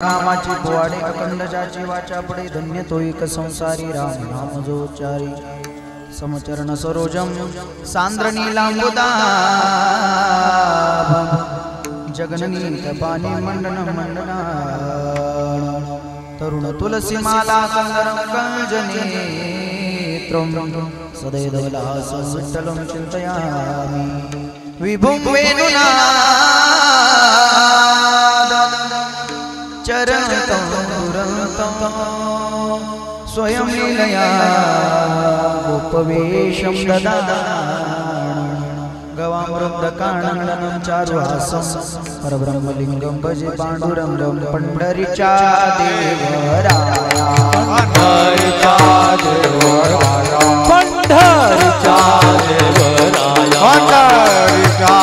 नामाची पोवाडे अखंड जाची वाचा पडे धन्य तो एक संसारी राम नाम जो चारी समचरण सरोजम सांद्र नीलांबुदा जगननी तपानी मंडन मंडना तरुण तुलसी माला कंदरम कंजनेत्रम सदैवलासं विठ्ठलं चिन्तयामि विभुं वेणुना चरणतं दुरन्तं स्वयं लीलया गोपवेशं ददाति गवामृतकाननं चारुहासं परब्रह्मलिङ्गं भजे पाण्डुरङ्गं पंढरीचा देवराया पंढरीचा देवराया पंढरीचा देवराया पंढरीचा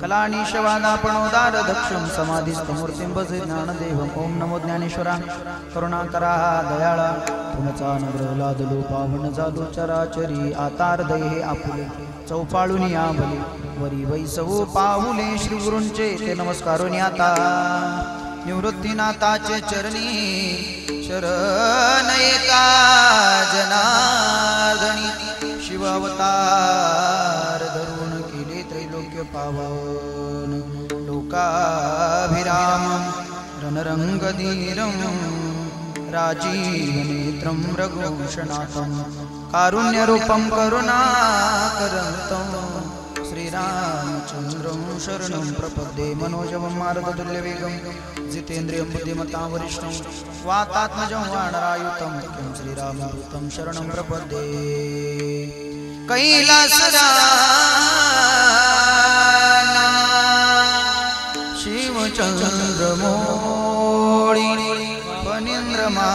कलानीशवादापणोदार दक्षं समाधिस्थमूर्तिं भजे ज्ञानदेवं ओम नमो ज्ञानेश्वरा करुणाकरा दयाळा पुनचा नग्रहलादलो पावन जादो चराचरी आतार दये आपुले चौपाळुनी आभले वरी वैसव पाहुले श्री गुरूंचे ते नमस्कारोनी आता निवृत्तीनाथाचे चरणी शरण एका जनार्दनी शिवावतार धरून केले त्रैलोक्य पावन लोकाभिरामं रणरंगधीरं राजीवनेत्रं रघुशनाथं कारुण्यरूपं करुणाकरं श्रीरामचन्द्रं शरणं प्रपद्ये मनोजवं मारुततुल्यवेगं जितेन्द्रियं बुद्धिमतां वरिष्ठं वातात्मजं वानरायुतं किं श्रीरामदूतं शरणं प्रपद्ये कैलासराना शिवचन्द्रमौळी फणीन्द्रमाता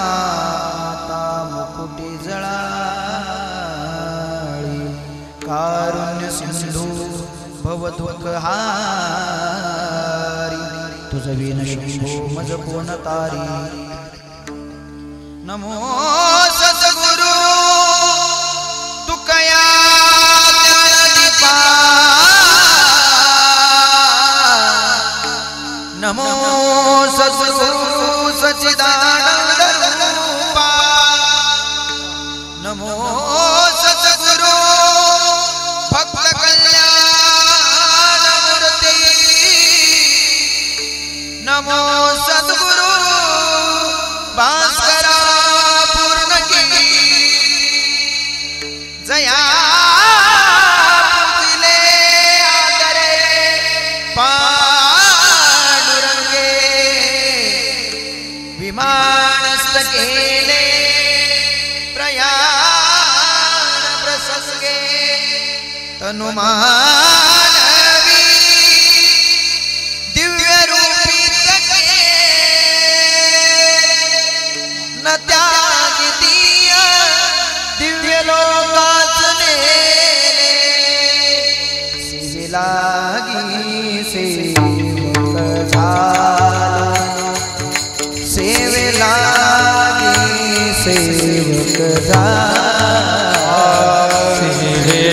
मुकुटी जळाळी कारुण्य सिंधू भवदुःखहारी तुझ विन शंभो मज कोण तारी नमो सद्गुरु तुकया ज्ञानदीपा नमो सद्गुरु सच्चिदानंद रूपा नमो सद्गुरु भक्त कल्याण मूर्ति नमो सद्गुरु भास्करा पूर्ण की जया पुजिले आदरे पांडुरंगे विमानस्थ केले प्रयाण प्रसंगे तनुमानवी दिव्य रूपी जगे न त्यागितीय दिव्य लोकाचने सेवे लागी सेवक झाला सेवे लागी सेवक झाला सेवे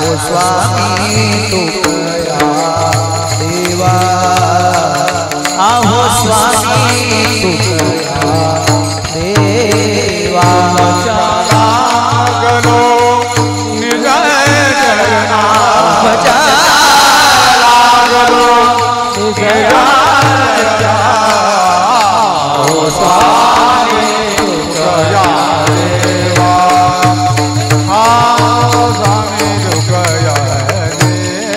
हो स्वामी तुकया देवा आहो स्वामी तुकया देवा लागलो निजय चरणा भजा लागलो निजय हो स्वामी तुकया देवा स्वामी तुकया देवा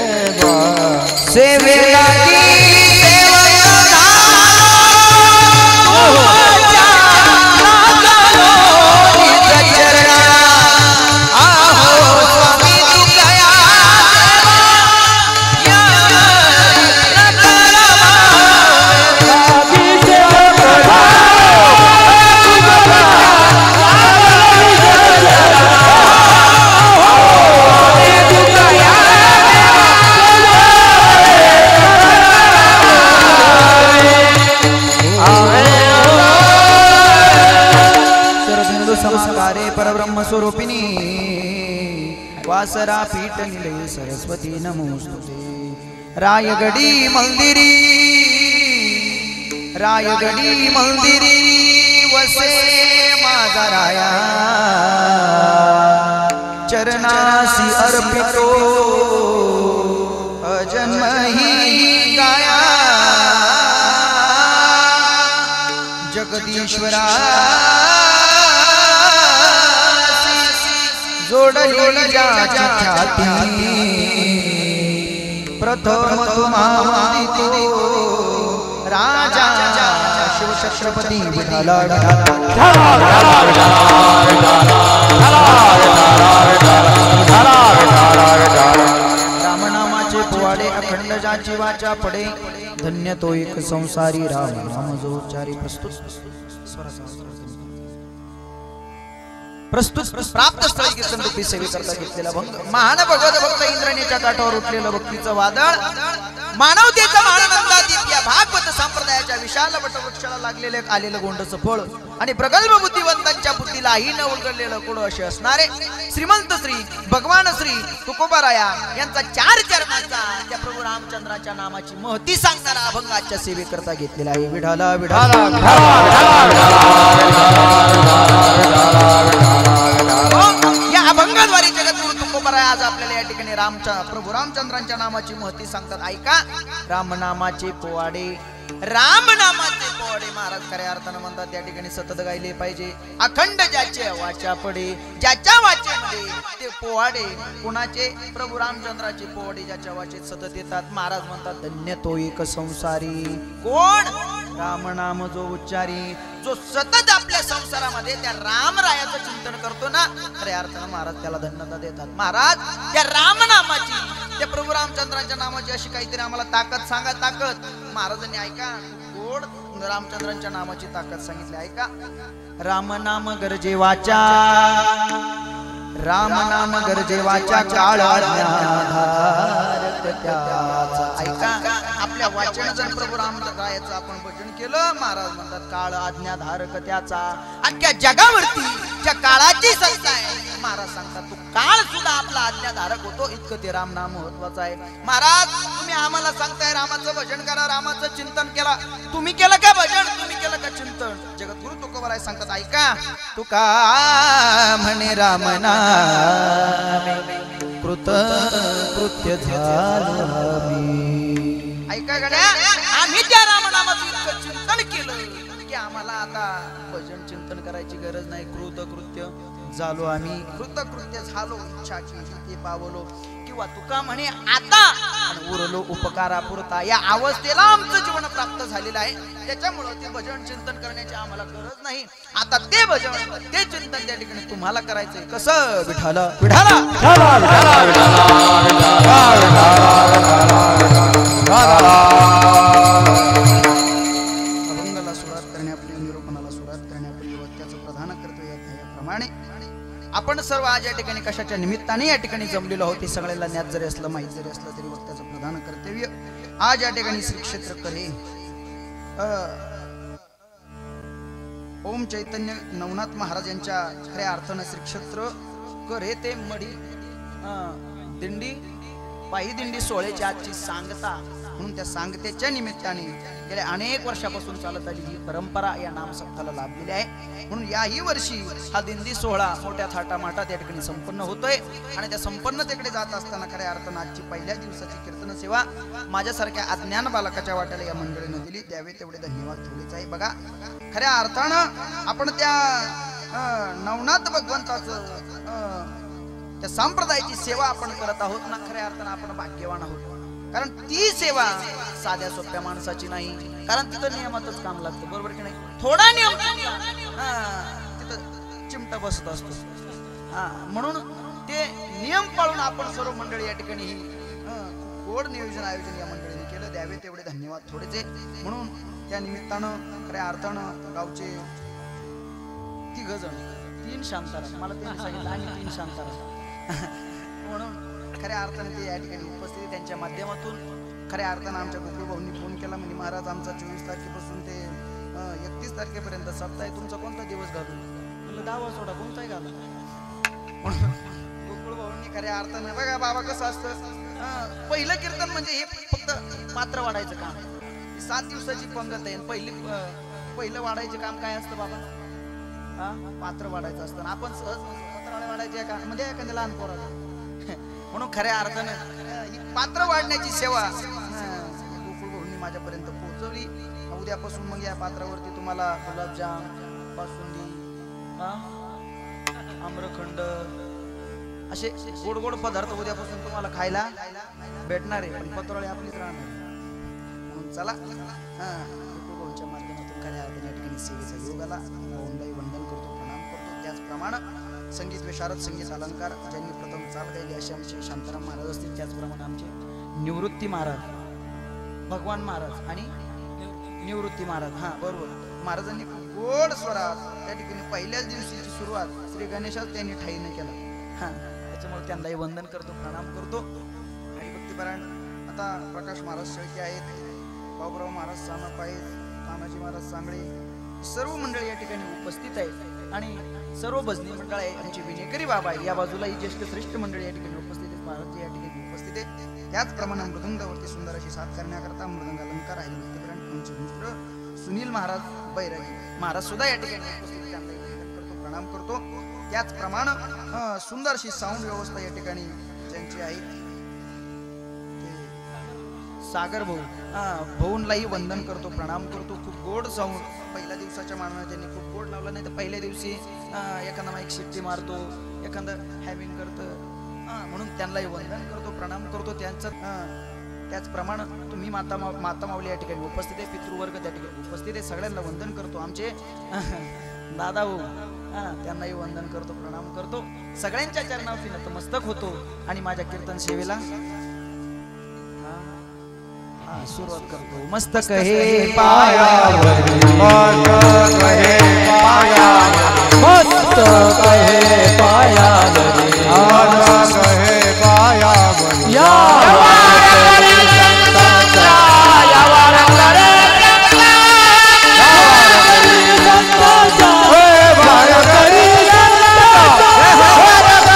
सेवेला परब्रह्म स्वरूपिणी वासरा पीठ निलय सरस्वती नमोस्तुते रायगडी मंदिरी वसे माझा राया चरणासी अर्पितो अजन्मही गाया जगदीश्वरा जोडली ज्याची ख्याती प्रथम तुम्हादितो राजा शिवछत्रपती विठ्ठल रामनामाचे पोवाडे अखंड ज्याची वाचा पडे धन्य तो एक संसारी राम नाम जो उच्चारी प्रस्तुत प्राप्त स्थळी कीर्तन रूपी सेवेकरता घेतलेला भंग महान भगवत भक्त इंद्राणीच्या काठावर उठलेलं भक्तीचं वादळ मानवतेचा माननंदातीत या भागवत संप्रदायाच्या विशाल वटवृक्षाला लागलेले आलेलं गोंडचं फळ आणि प्रगल्भ बुद्धिवंतांच्या बुद्धीलाही न उलगडलेलं कोड असे असणारे श्रीमंत श्री भगवान श्री तुकोबाराया यांचा चार चरणाचा त्या प्रभू रामचंद्राच्या नामाची महती सांगणारा अभंगाच्या सेवेकरता घेतलेला आहे विठाला विठाला या अभंगाद्वारे जगद्गुरु तुकोबाराया आज आपल्याला या ठिकाणी प्रभू रामचंद्रांच्या नामाची महती सांगतात ऐका रामनामाचे पोवाडे महाराज खऱ्या अर्थानं म्हणतात त्या ठिकाणी सतत गायले पाहिजे अखंड ज्याचे वाचा पडे ज्याच्या वाचेमध्ये ते पोवाडे कुणाचे प्रभू रामचंद्राचे पोवाडे ज्याच्या वाचेत सतत येतात महाराज म्हणतात धन्य तो एक संसारी कोण रामनाम जो उच्चारी जो सतत आपल्या संसारामध्ये त्या रामरायाचं चिंतन करतो ना खऱ्या अर्थानं महाराज त्याला धन्यता देतात महाराज त्या रामनामाची त्या प्रभू रामचंद्राच्या नामाची अशी काहीतरी आम्हाला ताकद सांगा ताकद महाराजांनी ऐका गोड रामचंद्रांच्या नामाची ताकद सांगितली ऐका रामनाम गरजे वाचा रामनाम गरजे वाचा काळ ऐका आपल्या वाचन जर प्रभू रामरायाचं आपण भजन केलं महाराज म्हणतात काळ आज्ञाधारक त्याचा अख्ख्या जगावरती ज्या काळाची संस्था आहे महाराज सांगतात तो काळ सुद्धा आपला आज्ञाधारक होतो इतकं ते राम नाम महत्वाचं आहे महाराज तुम्ही आम्हाला सांगताय रामाचं भजन करा रामाचं चिंतन केला तुम्ही केलं का भजन तुम्ही केलं का चिंतन जगद्गुरु तुकोबाराय सांगतात ऐका तुका म्हणे राम नामे कृत कृत्य झालो ऐका गड्या आम्ही त्या रामनामाचं इतकं चिंतन केलं की आम्हाला आता भजन चिंतन करायची गरज नाही कृतकृत्य झालो आम्ही कृतकृत्य झालो इच्छा केली ते पावलो किंवा तुका म्हणे आता उरलो उपकारापुरता या अवस्थेला आमचं जीवन प्राप्त झालेलं आहे त्याच्यामुळं ते भजन चिंतन करण्याची आम्हाला गरज नाही आता ते भजन ते चिंतन त्या ठिकाणी तुम्हाला करायचंय कसं विठाला विठाला अभंगाला सुरुवात करण्यापूर्वी निरूपणाला सुरुवात करण्यापूर्वी त्याचं प्रधान कर्तव्य याप्रमाणे आपण सर्व आज या ठिकाणी कशाच्या निमित्ताने या ठिकाणी जमलेलो आहोत हे सगळ्याला ज्ञात जरी असलं माहीत जरी असलं तरी वक्त्याचं प्रधान कर्तव्य आज या ठिकाणी श्री क्षेत्र करे ओम चैतन्य नवनाथ महाराज यांच्या खऱ्या अर्थानं श्री क्षेत्र करे ते मडी दिंडी पायी दिंडी सोहळ्याची आजची सांगता म्हणून त्या सांगतेच्या निमित्ताने गेल्या अनेक वर्षापासून चालत आली ही परंपरा या नामसप्ताहाला लाभलेली आहे. म्हणून याही वर्षी हा दिंडी सोहळा मोठ्या थाटामाटात या ठिकाणी संपन्न होतोय आणि त्या संपन्नतेकडे जात असताना खऱ्या अर्थानं आजची पहिल्या दिवसाची कीर्तन सेवा माझ्यासारख्या अज्ञान बालकाच्या वाट्याला या मंडळीनं दिली, त्यावेळी तेवढे धन्यवाद थोडेच आहे. बघा खऱ्या अर्थानं आपण त्या नवनाथ भगवंताचं त्या संप्रदायाची सेवा आपण करत आहोत ना, खऱ्या अर्थानं आपण भाग्यवान आहोत. कारण ती सेवा साध्या सोप्या माणसाची नाही, कारण तिथं नियमातच काम लागतं, बरोबर की नाही. थोडा नियम तिथं चिमटा बसत असतो. म्हणून ते नियम पाळून आपण सर्व मंडळी या ठिकाणी ही गोड नियोजन आयोजन या मंडळीने केलं, द्यावे तेवढे धन्यवाद थोडेच. म्हणून त्या निमित्तानं खऱ्या अर्थानं गावचे 3 जण 3 शांताराम, मला त्यांनी सांगितलं आम्ही 3 शांताराम म्हणून खऱ्या अर्थाने ते या ठिकाणी उपस्थित, त्यांच्या माध्यमातून खऱ्या अर्थानं आमच्या गोकुळ भाऊंनी फोन केला म्हणे महाराज आमचा 24 तारखेपासून ते 31 तारखेपर्यंत सप्ताह आहे, तुमचा कोणता दिवस घालू? म्हणलं 10 सोडा कोणताही घाला. म्हणून गोकुळ भाऊंनी खऱ्या अर्थानं बघा बाबा कसं असतं, पहिलं कीर्तन म्हणजे हे फक्त पात्र वाढायचं काम, 7 दिवसाची पंगत आहे. पहिलं वाढायचं काम काय असतं बाबा? पात्र वाढायचं असतं. आपण सहज पत्रावळ्या वाढायचे का म्हणजे एखाद्या लहान पोराला. म्हणून खऱ्या अर्थानं ही पात्र वाढण्याची सेवा गोकुळ भाऊंनी माझ्यापर्यंत पोहोचवली. उद्यापासून मग या पात्रावरती तुम्हाला गुलाबजाम, बासुंदी, आम्रखंड असे गोड गोड पदार्थ उद्यापासून तुम्हाला खायला भेटणार आहे. पण पत्रावळी आपलीच राहणार. म्हणून चला गोकुळ भाऊंच्या माध्यमातून खऱ्या अर्थाने या ठिकाणी सेवेचा योग आला. भाऊंलाही वंदन करतो, प्रणाम करतो. त्याचप्रमाणे संगीत विशारद, संगीत अलंकार ज्यांनी प्रथम चाल गायली असे आमचे शांताराम महाराज असतील, त्याचप्रमाणे आमचे निवृत्ती महाराज, भगवान महाराज आणि निवृत्ती महाराज, बरोबर, महाराजांनी गोड स्वरात त्या ठिकाणी पहिल्याच दिवशीची सुरुवात श्री गणेशाच त्यांनी ठाईने केला. त्याच्यामुळे त्यांनाही वंदन करतो, प्रणाम करतो. आणि भक्तिपरायण आता प्रकाश महाराज शेळके आहेत, बाबूराव महाराज सानप आहेत, तानाजी महाराज सांगळे, सर्व मंडळी या ठिकाणी उपस्थित आहेत. आणि सर्व भजनी मंडळ आहे, आमची विनेकरी बाबा आहे, या बाजूला ही ज्येष्ठ श्रेष्ठ मंडळी या ठिकाणी उपस्थित आहेत, महाराज या ठिकाणी उपस्थित आहेत. त्याचप्रमाणे मृदंगावरती सुंदर अशी साथ करण्याकरता मृदंग अलंकार आहे भक्तिपरायण आमचे मित्र सुनील महाराज बैरागी महाराज सुद्धा या ठिकाणी उपस्थित, त्यांना करतो, प्रणाम करतो. त्याचप्रमाणे सुंदर अशी साऊंड व्यवस्था या ठिकाणी ज्यांची आहे सागर भाऊ, भाऊंलाही वंदन करतो, प्रणाम करतो. खूप गोड साऊंड पहिल्या दिवसाच्या मानाने त्यांनी खूप गोड लावलं. नाही तर पहिल्या दिवशी एखादा माईक शिट्टी मारतो, एखादं हॅविंग करतं, म्हणून त्यांनाही वंदन करतो, प्रणाम करतो. त्याचप्रमाणे तुम्ही माता माऊली या ठिकाणी उपस्थित आहे, पितृवर्ग त्या ठिकाणी उपस्थित आहे, सगळ्यांना वंदन करतो. आमचे दादा भाऊ त्यांनाही वंदन करतो, प्रणाम करतो. सगळ्यांच्या चरणावरती नतमस्तक होतो आणि माझ्या कीर्तन सेवेला सुरुवात करतो. मस्तक हे पायावरी, मस्तक हे पायावरी, मस्तक हे पायावरी, मस्तक हे पायावरी, या वारकरी संतांचा, या वारकरी संतांचा, हे वारकरी संतांचा, वारकरी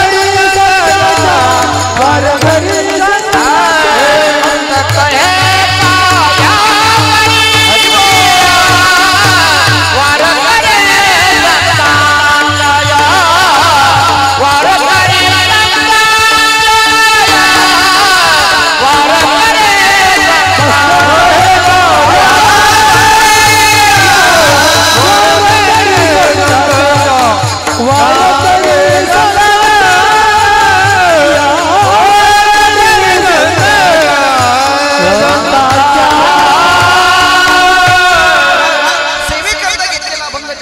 संतांचा, वारकरी संतांचा, मस्तक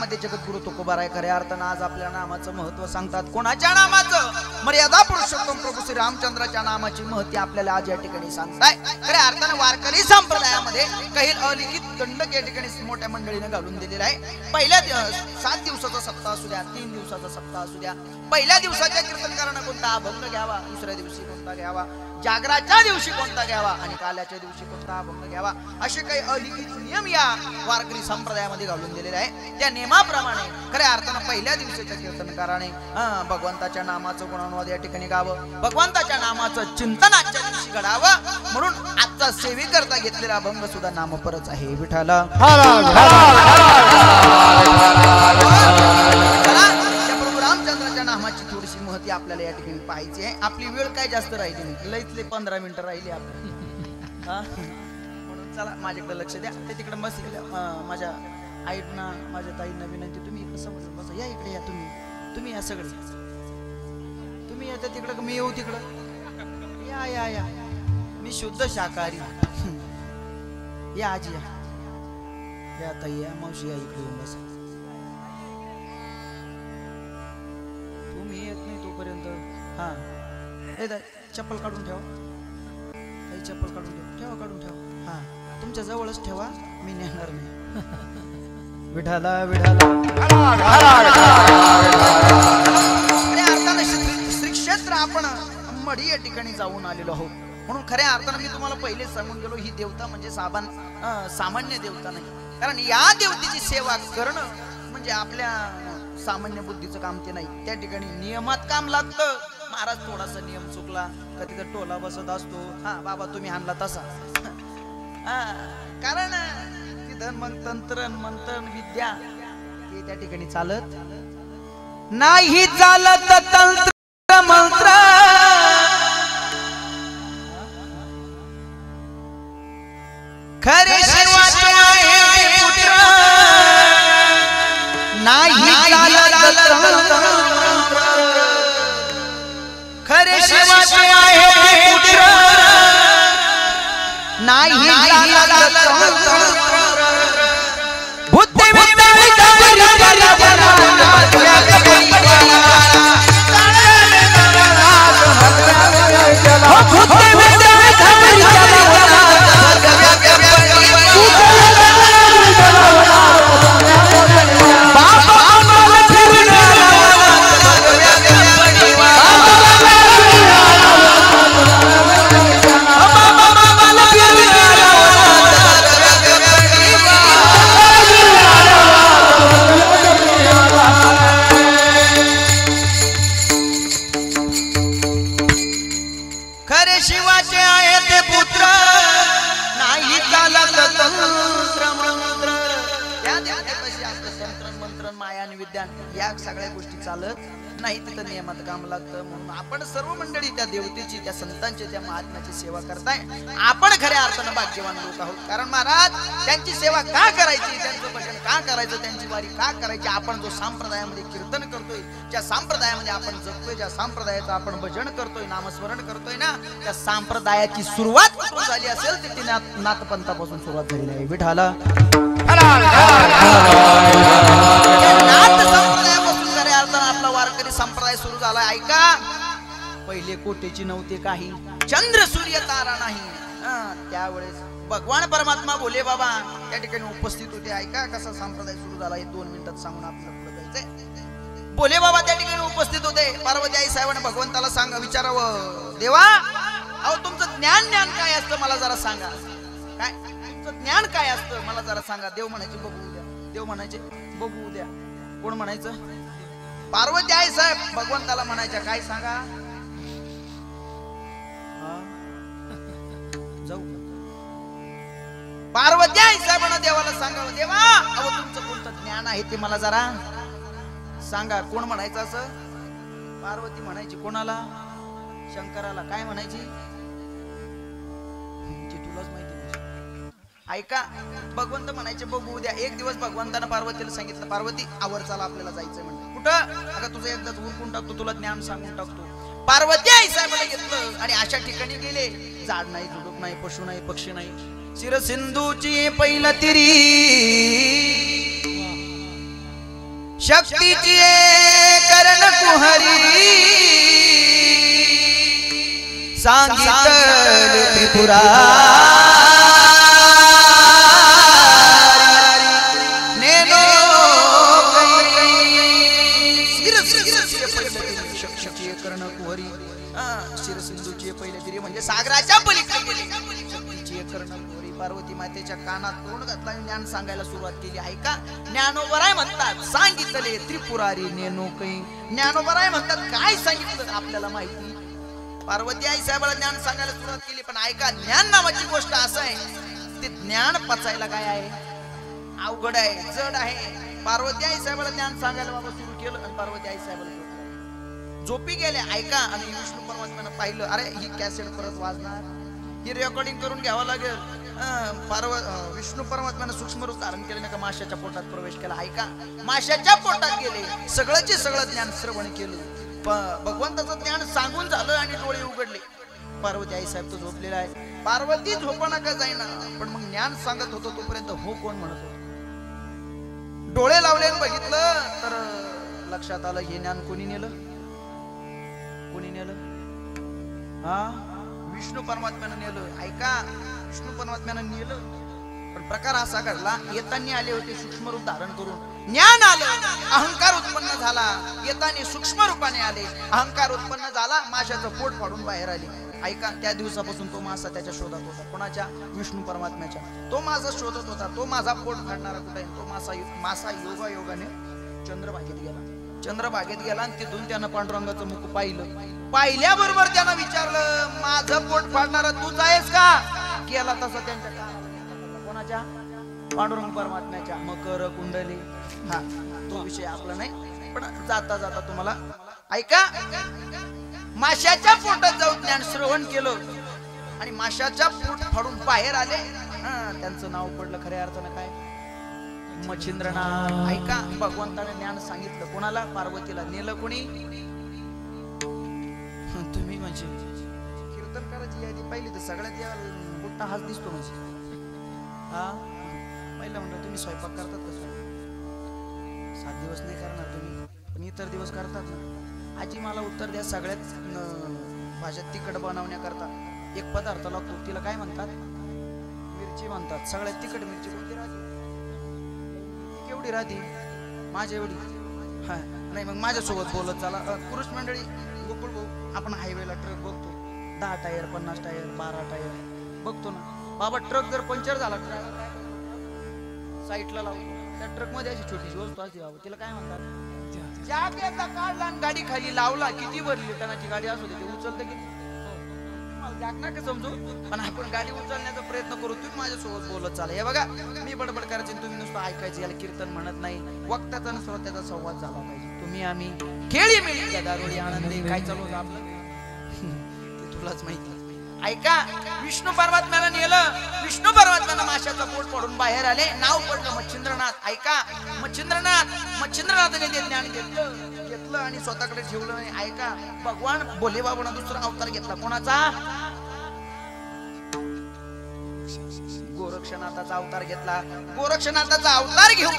हे जगद्गुरु तुकोबाराय खऱ्या अर्थानं आज आपल्या नामाचं महत्व सांगतात. कोणाच्या नामाचं? मर्यादा पुरुषोत्तम प्रभू श्री रामचंद्राच्या नामाची महती आपल्याला आज या ठिकाणी सांगताय. खऱ्या अर्थानं वारकरी संप्रदायामध्ये काही अलिखित दंडक या ठिकाणी मोठ्या मंडळीने घालून दिलेला आहे. पहिल्या 7 दिवसाचा सप्ताह असू द्या, 3 दिवसाचा सप्ताह असू द्या, पहिल्या दिवसाच्या कीर्तनकारानं कोणता अभंग घ्यावा, दुसऱ्या दिवशी कोणता घ्यावा, जागराच्या दिवशी कोणता घ्यावा आणि काल्याच्या दिवशी कोणता अभंग घ्यावा, असे काही अलिखित नियम या वारकरी संप्रदायामध्ये घालून दिलेले आहे. त्या नियमाप्रमाणे खऱ्या अर्थानं पहिल्या दिवसाच्या कीर्तनकाराने भगवंताच्या नामाचं गुण श्रवणवाद या ठिकाणी गावं, भगवंताच्या नामाचं चिंतन आजच्या दिवशी घडावं म्हणून आजचा सेवी करता घेतलेला अभंग सुद्धा नामपरच आहे. विठाला प्रभू रामचंद्राच्या नामाची थोडीशी महती आपल्याला या ठिकाणी पाहायची आहे. आपली वेळ काय जास्त राहिली नाही, लईतले 15 मिनिटं राहिली आपण. म्हणून चला माझ्याकडे लक्ष द्या. ते तिकडे बसलेल्या माझ्या आईना माझ्या ताईंना विनंती, तुम्ही इकडे समोर बसा, या इकडे या, तुम्ही या सगळे, तुम्ही या तिकडं, मी येऊ तिकडं, या या या, मी शुद्ध शाकाहारी. या आजी या ताई या मावशी या इकडे येऊन बसा. तुम्ही येत नाही तोपर्यंत हा चप्पल काढून ठेवा, ताई चप्पल काढून ठेवा, काढून ठेवा. हा तुमच्या जवळच ठेवा, मी नेणार नाही. विठाला विठाला श्री क्षेत्र आपण मढी या ठिकाणी जाऊन आलेलो आहोत. म्हणून खऱ्या अर्थानं मी तुम्हाला पहिलेच सांगून गेलो, ही देवता म्हणजे सामान्य देवता नाही. कारण या देवतेची सेवा करणं म्हणजे आपल्या सामान्य बुद्धीचं काम ते नाही. त्या ठिकाणी नियमात काम लागतं. महाराज थोडासा नियम चुकला का तिथं टोला बसत असतो, हा बाबा तुम्ही आणला तसा. कारण तिथं मग तंत्र मंत्र विद्या हे त्या ठिकाणी चालत नाही. चालत तंत्र मंत्र खरे शिवाचे आहे पुत्र नाही. चालत खरे शिवाचे आहे पुत्र नाही. बुद्धी या सगळ्या गोष्टी चालत नाही. तिथं नियमात काम लागतं. म्हणून आपण सर्व मंडळी त्या देवतेची, त्या संतांची, त्या महात्म्याची सेवा करताय. आपण खऱ्या अर्थानं भाग्यवान लोक आहोत. कारण महाराज त्यांची सेवा का करायची, त्यांचं भजन का करायचं, त्यांची वारी का करायची. आपण जो संप्रदायामध्ये कीर्तन करतोय, ज्या संप्रदायामध्ये आपण जगतोय, ज्या संप्रदायाचं आपण भजन करतोय, नामस्मरण करतोय ना, त्या संप्रदायाची सुरुवात कुठून झाली असेल तर ती नाथपंथापासून सुरुवात झालेली आहे. विठाला आपला वारकरी संप्रदाय सुरू झाला. ऐका, पहिले कोटेची नव्हते काही, चंद्र सूर्य तारा नाही. त्यावेळेस भगवान परमात्मा भोले बाबा त्या ठिकाणी उपस्थित होते. ऐका कसा संप्रदाय सुरू झाला हे 2 मिनिटात सांगून आपल्याला पुढे जायचंय. भोले बाबा त्या ठिकाणी उपस्थित होते. पार्वती आई साहेबांनी भगवंताला विचारावं, देवा अहो तुमचं ज्ञान काय असतं मला जरा सांगा. काय तुमचं ज्ञान काय असतं मला जरा सांगा. देव म्हणायचे बघू उद्या, देव म्हणायचे बघू उद्या. कोण म्हणायचं? पार्वती आई साहेब भगवंताला म्हणायच्या काय सांगा. जाऊ पार्वती आई साहेबांना देवाला सांगावं, देवा अहो तुमचं कोणतं ज्ञान आहे ते मला जरा सांगा. कोण म्हणायचं असं? पार्वती म्हणायची कोणाला? शंकराला. काय म्हणायची? तुलाच माहिती. ऐका, भगवंत म्हणायचे बघू उद्या. एक दिवस भगवंतानं पार्वतीला सांगितलं, पार्वती आवर चला आपल्याला जायचंय म्हणलं. कुठं? अगं तुझं एकदाच उरकून टाकतो, तुला ज्ञान सांगून टाकतो. पार्वती आई साहेबाला घेतलं आणि अशा ठिकाणी गेले. झाड नाही, झुडूप नाही, पशु नाही, पक्षी नाही. शिरसिंधूची पहिला तिरी शक्तीची कर्ण कुहरी सांगितले त्रिपुरा कर्णकुवरी शिरसिंधूची पहिले तिरी म्हणजे सागराच्या पलीकडे गेले शक्तीची कर्णकुवरी पार्वती मातेच्या कानात तोंड घातला आणि ज्ञान सांगायला सुरुवात केली आहे का ज्ञानोबराय म्हणतात सांगितले त्रिपुरारी नेनो काही ज्ञानोबराय म्हणतात काय सांगितलं आपल्याला माहिती पार्वती आई साहेबाला ज्ञान सांगायला सुरुवात केली पण ऐका ज्ञान नावाची गोष्ट असं आहे ते ज्ञान पचायला काय आहे अवघड आहे जड आहे पार्वती आई साहेबाला ज्ञान सांगायला बाबा सुरू केलं आणि पार्वती आई साहेबाला झोपी गेले ऐका आणि विष्णू परमात्म्यानं पाहिलं अरे ही कॅसेट परत वाजणार ही रेकॉर्डिंग करून घ्यावं लागेल विष्णू परमात्म्यानं सूक्ष्म रूप धारण केले नाही का माशाच्या पोटात प्रवेश केला ऐका माशाच्या पोटात गेले सगळंचे सगळं ज्ञान श्रवण केलं भगवंताचं ज्ञान सांगून झालं आणि डोळे उघडले पार्वती आई साहेब तो झोपलेला आहे पार्वती झोपणा का जाईना पण मग ज्ञान सांगत होतो तोपर्यंत हो कोण म्हणत होतो डोळे लावले आणि बघितलं तर लक्षात आलं हे ज्ञान कोणी नेलं हा विष्णू परमात्म्यानं नेलं ऐका विष्णू परमात्म्यानं नेलं पण प्रकार असा घडला येताना आले होते सूक्ष्म रूप धारण करून ज्ञान आलं अहंकार उत्पन्न झाला येताना सूक्ष्म रूपाने आले अहंकार उत्पन्न झाला माशाचं पोट फाडून बाहेर आले ऐका त्या दिवसापासून तो मासा त्याच्या शोधात होता कोणाच्या विष्णू परमात्म्याच्या तो माझा शोधत होता तो माझा पोट फाडणारा कुठे तो मासा योगायोगाने चंद्रभागेत गेला आणि तिथून त्यानं पांडुरंगाचं मुख पाहिल्याबरोबर त्यानं विचारलं माझं पोट फाडणारा तूच आहेस का केला तसा त्यांच्या कोणाच्या पांडुरंग परमात्म्याच्या मकर कुंडली हा तो विषय आपला नाही पण जाता जाता तुम्हाला ऐका माशाच्या पोटात जाऊन ज्ञान श्रवण केलं आणि माशाच्या पोट फाडून बाहेर आले त्यांचं नाव पडलं खऱ्या अर्थानं काय मच्छिंद्रनाथ ऐका भगवंताने ज्ञान सांगितलं कोणाला पार्वतीला नेलं कोणी तुम्ही म्हणजे कीर्तनकाराची यादी पाहिली तर सगळ्यात मोठा हाच दिसतो म्हणजे हा पहिलं म्हणलं तुम्ही स्वयंपाक करतात का 7 दिवस नाही करणार तुम्ही पण इतर दिवस करतात ना आजी मला उत्तर द्या सगळ्यात भाज्यात तिखट बनवण्याकरता एक पदार्थ लागतो तिला काय म्हणतात मिरची म्हणतात सगळ्यात तिखट मिरची कोणती राहते केवढी राहते माझ्या एवढी हा नाही मग माझ्यासोबत बोलत चला पुरुष मंडळी गोकुळ भाऊ आपण हायवेला ट्रक बघतो 10 टायर 50 टायर 12 टायर बघतो ना बाबा ट्रक जर पंक्चर झाला साईडला लावतो त्या ट्रक मध्ये अशी छोटीशी वस्तू असते बाबा तिला काय म्हणतात जॅकेटला काढला आणि गाडी खाली लावला किती भरली टनाची गाडी असू दे ते उचलते किती का समजू पण आपण गाडी उचलण्याचा प्रयत्न करू तुम्ही माझ्यासोबत बोलत चाला हे बघा मी बडबड करायची तुम्ही नुसतं ऐकायचं याला कीर्तन म्हणत नाही वक्ताचा आणि श्रोत्याचा संवाद झाला पाहिजे तुम्ही आम्ही खेळी मिळी गदारोळी आनंदी काय चालू होतं आपलं ते तुलाच माहिती ऐका विष्णू परमात्म्यानं नेलं विष्णू परमात्म्यानं माशाचं पोट पडून बाहेर आले नाव पडलं मच्छिंद्रनाथ ऐका मच्छिंद्रनाथाने ते ज्ञान घेतलं आणि स्वतःकडे ठेवलं नाही ऐका भगवान भोले बाबांना दुसरा अवतार घेतला कोणाचा गोरक्षनाथाचा अवतार घेतला गोरक्षनाथाचा अवतार घेऊन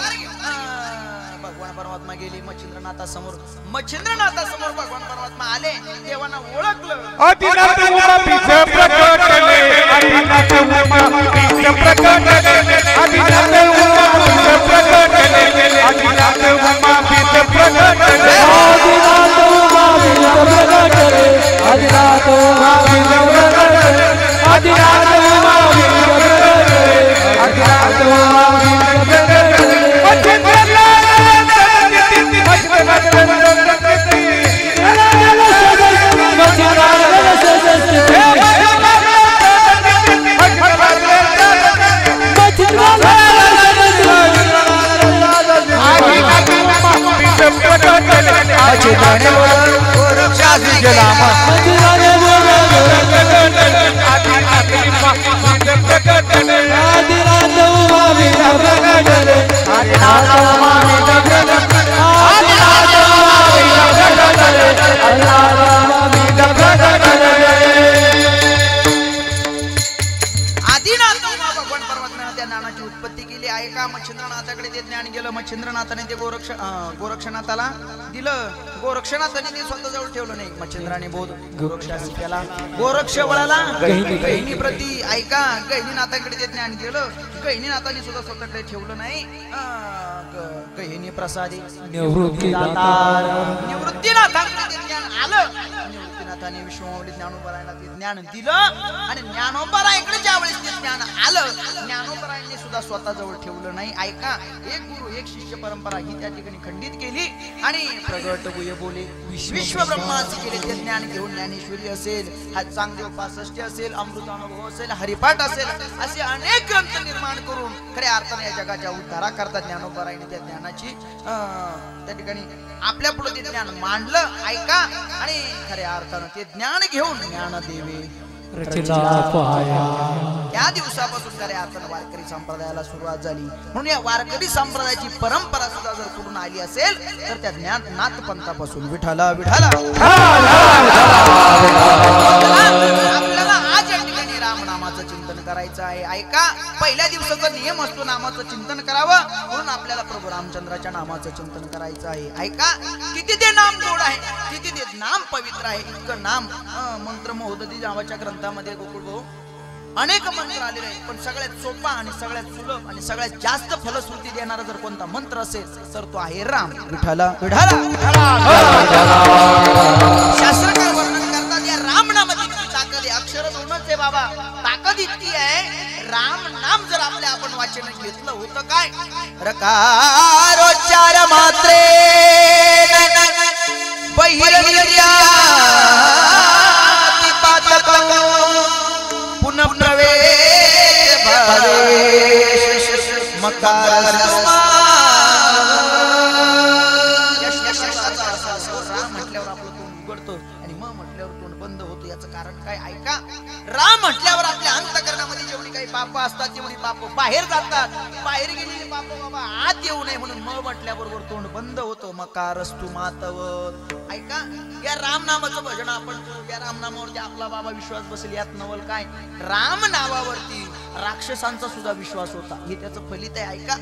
भगवान परमात्मा गेली मच्छिंद्रनाथासमोर भगवान परमात्मा आले देवांना ओळखलं आदिनाथ उमा बीज प्रकटले आदिनाथ उमा बीज प्रकटले आदिनाथ उमा बीज प्रकटले आदिनाथ उमा बीज प्रकटले आदिनाथ उमा बीज प्रकटले आदिनाथ उमा बीज प्रकटले आदिनाथ उमा बीज प्रकटले आदिनाथ उमा बीज प्रकटले मच्छिंद्रनाथाकडे ते ज्ञान गेलं मच्छिंद्रनाथाने ते गोरक्षनाथाला दिलं गोरक्षनाथाने ते स्वतः जवळ ठेवलं नाही मच्छिंद्राने बोध गोरक्षास केला गोरक्ष वळाला गहिनी प्रती ऐका गहिनीनाथाकडे ते ज्ञान गेलं गहिनीनाथाने सुद्धा स्वतःकडे ठेवलं नाही गहिनी प्रसादी निवृत्तीनाथाकडे ते ज्ञान आलं गणपतीनाथाने विश्वमाऊली ज्ञानोबरायला ते ज्ञान दिलं आणि ज्ञानोबरायकडे ज्यावेळेस ते ज्ञान आलं, ज्ञानोबरायांनी सुद्धा स्वतः जवळ ठेवलं नाही. ऐका, एक गुरु एक शिष्य परंपरा ही त्या ठिकाणी खंडित केली आणि प्रगट गुह्य बोले विश्व ब्रह्माचे केले ते ज्ञान घेऊन ज्ञानेश्वरी असेल, हा चांगदेव 65 असेल, अमृतानुभव असेल, हरिपाठ असेल, असे अनेक ग्रंथ निर्माण करून खऱ्या अर्थाने या जगाच्या उद्धारा करतात. ज्ञानोबरायने त्या ज्ञानाची त्या ठिकाणी आपल्या पुढे ते ज्ञान मांडलं. ऐका, आणि खऱ्या अर्थानं ते ज्ञान घेऊन ज्ञान देवे त्या दिवसापासून खऱ्या अर्थानं वारकरी संप्रदायाला सुरुवात झाली. म्हणून या वारकरी संप्रदायाची परंपरा सुद्धा जर कुठून आली असेल तर त्या ज्ञाननाथ पंथापासून. विठाला विठाला. आपल्याला आज या ठिकाणी रामनामाचं चिंतन करायचं आहे. ऐका, पहिल्या दिवसाचा नियम असतो नामाचं चिंतन करावं, म्हणून आपल्याला प्रभू रामचंद्राच्या नामाचं चिंतन करायचं आहे. ऐका, किती ते नाम गोड आहे, किती ते नाम पवित्र आहे. इतकं नाम मंत्र महोदधी नावाच्या ग्रंथामध्ये गोकुळ भाऊ अनेक मंत्र आलेले आहेत, पण सगळ्यात सोपा आणि सगळ्यात सुलभ आणि सगळ्यात जास्त फलश्रुती देणारा जर कोणता मंत्र असेल तर तो आहे राम. विठाला विठाला. शास्त्रकार वर्णन करतात या राम नामाची ताकद आहे. अक्षर दोनच आहे बाबा, ताकद इतकी आहे. राम नाम जर आपण वाचन घेतलं होतं काय, रकारोच्चार मात्रे पुनः प्रवेश मकार म्हटल्यावर आपलं तोंड उघडतो आणि म म्हटल्यावर तोंड बंद होतो. याचं कारण काय? ऐका, राम म्हटल्यावर आपल्या अंतःकरणामध्ये जेवढी काही पाप असतात तेवढी पाप बाहेर जातात. बाहेर गेलेली पाप बाबा आत येऊ नये म्हणून म म्हटल्याबरोबर तोंड बंद होतं. मकारस्तु मातवत. ऐका, या राम नामाचं भजन आपण या राम नामावरती आपला बाबा विश्वास बसेल. यात नवल काय, राम नावावरती राक्षसांचा सुद्धा विश्वास होता. हे त्याचं फलित आहे. ऐका,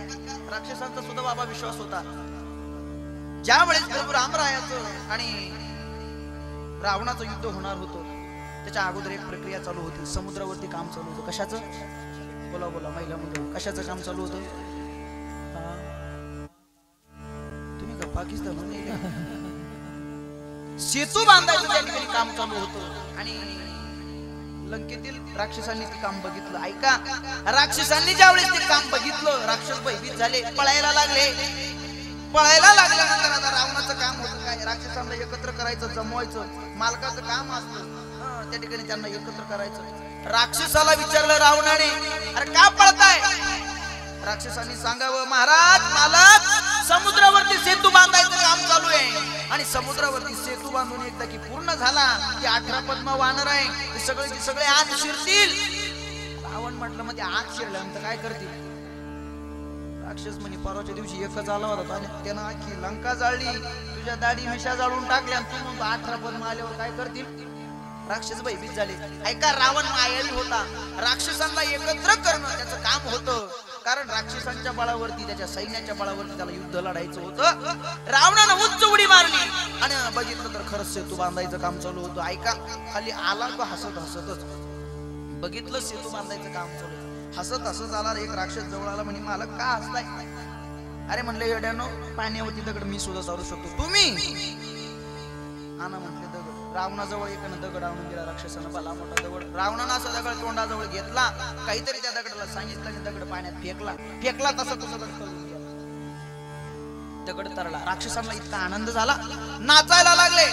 राक्षसांचा सुद्धा बाबा विश्वास होता. ज्या वेळेस प्रभू रामरायाचं आणि रावणाचं युद्ध होणार होतं त्याच्या अगोदर एक प्रक्रिया चालू होती. समुद्रावरती काम चालू होतं. कशाचं? बोला बोला महिला मंडळ, कशाचं काम चालू होतं? तुम्ही का पाकिस्तान सेतू बांधायचं त्या ठिकाणी काम चालू होतं आणि लंकेतील राक्षसांनी ते काम बघितलं. ऐका, राक्षसांनी ज्यावेळेस ते काम बघितलं राक्षस भयभीत झाले, पळायला लागले. पळायला लागल्यानंतर आता रावणाचं काम होतं काय, राक्षसांना एकत्र करायचं, जमवायचं. मालकाचं काम असतं त्या ठिकाणी त्यांना एकत्र करायचं. राक्षसाला विचारलं रावणाने, अरे का पळताय? राक्षसांनी सांगावं, महाराज मालक, समुद्रावरती सेतू बांधायचं काम चालू आहे आणि समुद्रावरती सेतू बांधून एकदा की पूर्ण झाला की 18 पद्म वानर आहे ते सगळे आत शिरतील. रावण म्हटलं मग ते आत शिरल्यानंतर काय करतील? राक्षस म्हणे, परवाच्या दिवशी एकच आला होता आणि त्यानं आखी लंका जाळली, तुझ्या दाढी मिशा जाळून टाकल्या आणि तू म्हणतो 18 पद्म आल्यावर काय करतील? राक्षस भयभीत झाले. ऐका, रावण मायावी होता. राक्षसांना एकत्र करणं त्याचं काम होतं, कारण राक्षसांच्या बळावरती त्याच्या सैन्याच्या बळावरती त्याला युद्ध लढायचं होतं. रावणानं उच्च उडी मारली आणि बघितलं तर खरंच सेतू बांधायचं काम चालू होतं. ऐका, खाली आला तो हसत हसतच बघितलं सेतू बांधायचं काम चालू. हसत हसत आला. एक राक्षस जवळ आला, म्हणे मालक का हसताय? अरे म्हणलं येड्यानो, पाण्यावरती दगड मी सुद्धा चालू शकतो, तुम्ही आणा म्हटले दगड. रावणाजवळ एकानं दगड आणून दिला राक्षसानं, भला मोठा दगड. रावणानं असा दगड तोंडाजवळ घेतला, काहीतरी त्या दगडाला सांगितलं आणि दगड पाण्यात फेकला तसा तो दगड तळून गेला. दगड तरला. राक्षसांना इतका आनंद झाला, नाचायला लागले.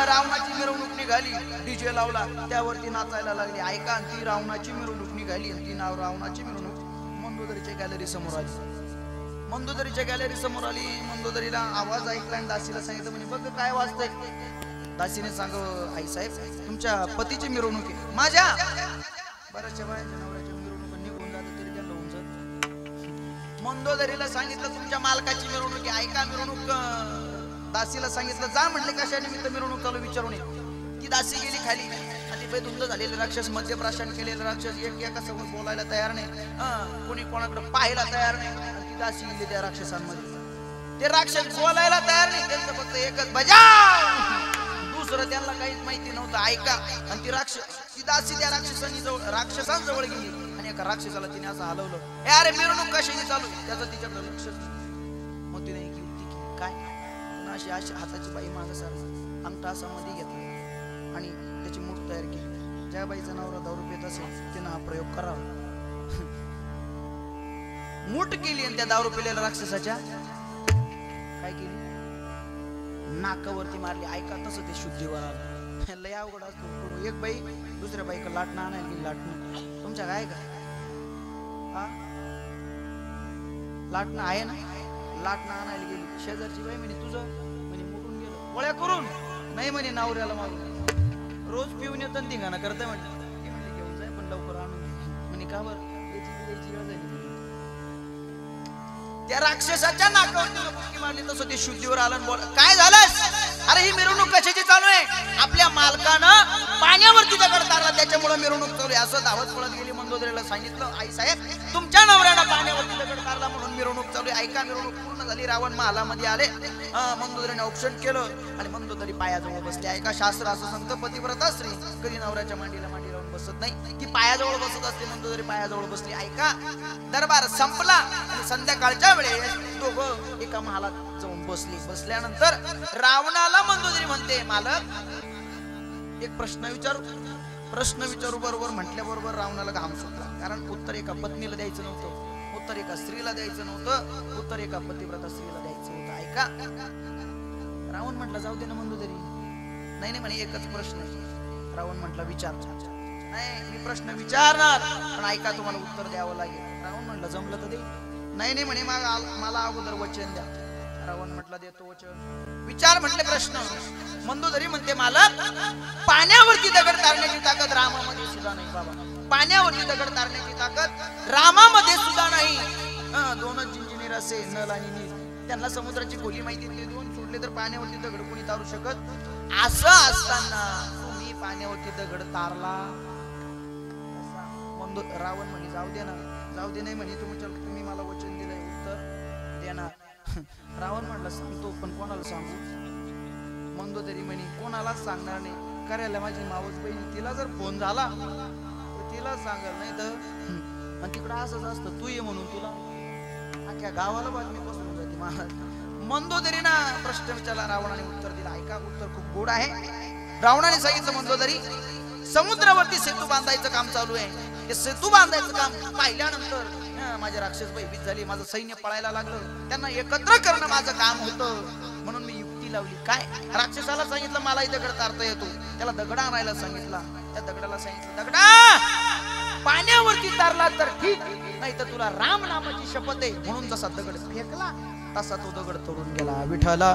रावणाची मिरवणूक निघाली, डीजे लावला, त्यावरती नाचायला लागले. ऐका, ती रावणाची मिरवणूक निघाली आणि ती रावणाची मिरवणूक मंदोदरीच्या गॅलरी समोर आली. मंदोदरीच्या गॅलरी समोर आली. मंदोदरीला आवाज ऐकला आणि दासीला सांगितलं, म्हणे बघ काय वाजतंय. दासीने सांग, आई साहेब तुमच्या पतीची मिरवणूक आहे. माझ्या बऱ्याचशा बायांच्या नवऱ्याच्या मिरवणूक निघून जाते तरी त्यांना होऊन जात. मंदोदरीला सांगितलं तुमच्या मालकाची मिरवणूक आहे. ऐका, मिरवणूक. दासीला सांगितलं जा म्हटले कशा निमित्त मिरवणूक चालू विचारून ये. ती दासी गेली खाली आणि बेधुंद झालेले राक्षस, मद्यप्राशन केलेले राक्षस, एकासमोर बोलायला तयार नाही, कोणी कोणाकडे पाहायला तयार नाही. आणि ती दासी गेली त्या राक्षसांमध्ये. ते राक्षस बोलायला तयार नाही, त्यांचं फक्त एकच बजाव. दुसरं त्यांना काहीच माहिती नव्हतं. ऐका, आणि ती दासी त्या राक्षसांजवळ गेली आणि एका राक्षसाला तिने असं हलवलं. अरे मिरवणूक कशाची चालू? त्याचं तिच्याकडे लक्ष. मग तिने एक युक्ती केली. काय? अशी हाताची बाई मागं सारखं अंगठा असा मध्ये घेतला आणि त्याची मूठ तयार केली. ज्या बाईचा नवरा दारू पित असेल तिनं हा प्रयोग करावा. मूठ केली आणि त्या दारू पिलेल्या राक्षसाच्या काय केली, नाकावरती मारली. ऐका तसं ते शुद्धीवर आलं. लय अवघड असतो. एक बाई दुसऱ्या बाईक लाटणं आणायला गेली. लाटणं तुमच्या काय का हा लाटणं आहे ना, लाटणं आणायला गेली. शेजारची बाई म्हणे तुझं म्हणे मुडून गेलं. गोळ्या करून नाही म्हणे नवऱ्याला मारून रोज पिऊन येतं धिंगाणा करताय म्हणे. ती म्हणली घेऊन जाय पण लवकर आणून म्हणे. का बरं, याची वेळ झाली. त्या राक्षसाच्या नाकावरती बुक्की मारली. तसं ते शुद्धीवर आलं. बोल काय झालं. अरे ही मिरवणूक कशाची चालू आहे. आपल्या मालकानं पाण्यावरती दगड तारला त्याच्यामुळे मिरवणूक चालू आहे असं धावत पळत गेली. मंदोदरीला सांगितलं आई साहेब तुमच्या नवऱ्यानं पाण्यावरती दगड तारला म्हणून मिरवणूक चालू आहे. ऐका मिरवणूक पूर्ण झाली. रावण महालामध्ये आले. मंदोदरीने औक्षण केलं आणि मंदोदरी पायाजवळ बसली. ऐका शास्त्र असं सांगतं पतिव्रता स्त्री कधी नवऱ्याच्या मांडीला मांडी लावून बसत नाही, ती पायाजवळ बसत असते. मंदोदरी पायाजवळ बसली. ऐका दरबार संपला आणि संध्याकाळच्या वेळेस दोघं एका महालात जाऊन बसली. बसल्यानंतर रावणाला मंदोदरी म्हणते मालक एक प्रश्न विचारू बरोबर म्हटल्याबरोबर रावणाला घाम सुटला. कारण उत्तर एका पत्नीला द्यायचं नव्हतं, उत्तर एका स्त्रीला द्यायचं नव्हतं, उत्तर एका पतिव्रता स्त्रीला द्यायचं होतं. ऐका रावण म्हटलं जाऊ दे ना मंदोदरी. नाही म्हणे एकच प्रश्न आहे. रावण म्हटलं विचार. नाही मी प्रश्न विचारणार पण ऐका तुम्हाला उत्तर द्यावं लागेल. रावण म्हटलं जमलं तर दे. नाही म्हणे मला अगोदर वचन द्या. रावण म्हटलं देतो वचन. विचार म्हटले प्रश्न. मंदोदरी म्हणते मालक पाण्यावरती दगड तारण्याची ताकद रामामध्ये सुद्धा नाही. बाबा पाण्यावरती दगड तारण्याची ताकद रामामध्ये सुद्धा नाही. दोनच इंजिनियर असे नल आणि नील, त्यांना समुद्राची खोली माहिती. ते दोन सोडले तर पाण्यावरती दगड कोणी तारू शकत. असं असताना तुम्ही पाण्यावरती दगड तारला. रावण म्हणे जाऊ दे ना. जाऊ दे नाही म्हणे तुम्ही मला वचन दिलंय उत्तर देणार. रावण म्हटलं सांगतो पण कोणाला सांगू. मंदोदरी म्हणे कोणालाच सांगणार नाही. करायला माझी मावस बहिणी तिला जर फोन झाला तर तिला सांगाल. नाही तर तिकडं असंच असतं तू ये म्हणून तुला अख्ख्या गावाला बातमी पसरून जाते. महाराज मंदोदरीनं प्रश्न विचारला. रावणाने उत्तर दिलं. ऐका उत्तर खूप गोड आहे. रावणाने सांगितलं मंदोदरी समुद्रावरती सेतू बांधायचं काम चालू आहे. हे सेतू बांधायचं काम पाहिल्यानंतर माझी राक्षस भयभीत झाली. माझं सैन्य पळायला लागलं. त्यांना एकत्र करणं माझं काम होतं म्हणून मी युक्ती लावली. काय राक्षसाला सांगितलं मला दगड तारता येतो. त्याला दगड आणायला सांगितला. त्या दगडाला सांगितलं दगडा पाण्यावरती तारला तर ठीक, नाही तर तुला राम नामाची शपथ आहे म्हणून जसा दगड फेकला तसा तो दगड तोडून गेला. विठ्ठला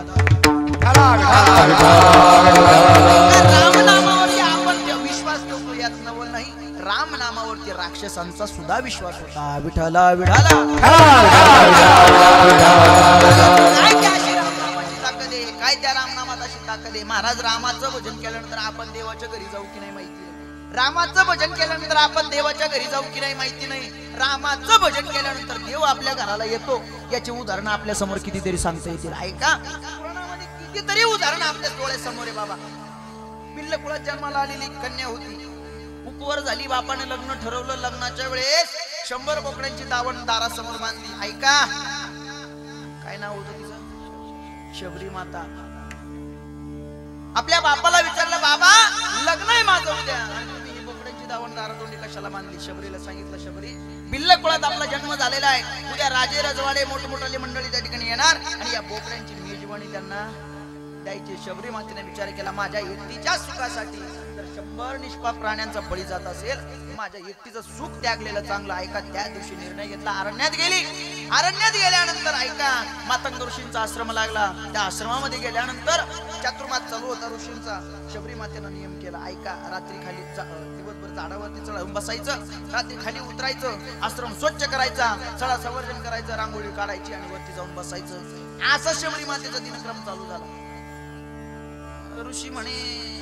राम नामावरती आपण विश्वास ठेवतो यात नवल नाही. राम नामावरती राक्षसांचा सुद्धा विश्वास होता. विठ्ठला विठ्ठला काय त्या रामनामात अशी ताकद आहे. महाराज रामाचं भजन केल्यानंतर आपण देवाच्या घरी जाऊ की नाही माहिती नाही. रामाचं भजन केल्यानंतर आपण देवाच्या घरी जाऊ की नाही माहिती नाही. रामाचं भजन केल्यानंतर देव आपल्या घराला येतो याची उदाहरणं आपल्या समोर कितीतरी सांगता येतील. ऐका पुराणामध्ये कितीतरी उदाहरणं आपल्या डोळ्यासमोर आहे. बाबा पिल्ल कुळात जन्माला आलेली कन्या होती. उपवर झाली. बापाने लग्न ठरवलं. लग्नाच्या वेळेस 100 बोकड्यांची दावण दारासमोर बांधली. ऐका काय नाव होतं तिचं, शबरी माता. आपल्या बापाला विचारलं बाबा लग्न आहे माझं उद्या, तुम्ही ही बोकड्यांची दावण दारातोंडी कशाला बांधली. शबरीला सांगितलं शबरी बिल्ल कुळात आपला जन्म झालेला आहे. उद्या राजे रजवाडे मोठमोठाले मंडळी त्या ठिकाणी येणार आणि या बोकड्यांची मेजवानी त्यांना द्यायची. शबरी मातेने विचार केला माझ्या एकटीच्या सुखासाठी जर 100 निष्पाप प्राण्यांचा बळी जात असेल माझ्या एकटीचं सुख त्यागलेलं चांगलं. ऐका त्या दिवशी निर्णय घेतला. अरण्यात गेली. अरण्यात गेल्यानंतर ऐका मातंग ऋषींचा आश्रम लागला. त्या आश्रमामध्ये गेल्यानंतर चातुर्मास चालू होता ऋषींचा. शबरी मातेनं नियम केला. ऐका रात्री खाली दिवसभर झाडावरती चढून बसायचं, रात्री खाली उतरायचं, आश्रम स्वच्छ करायचा, सडा संवर्धन करायचं, रांगोळी काढायची आणि वरती जाऊन बसायचं. असं शबरी मातेचा दिनक्रम चालू झाला. ऋषी म्हणे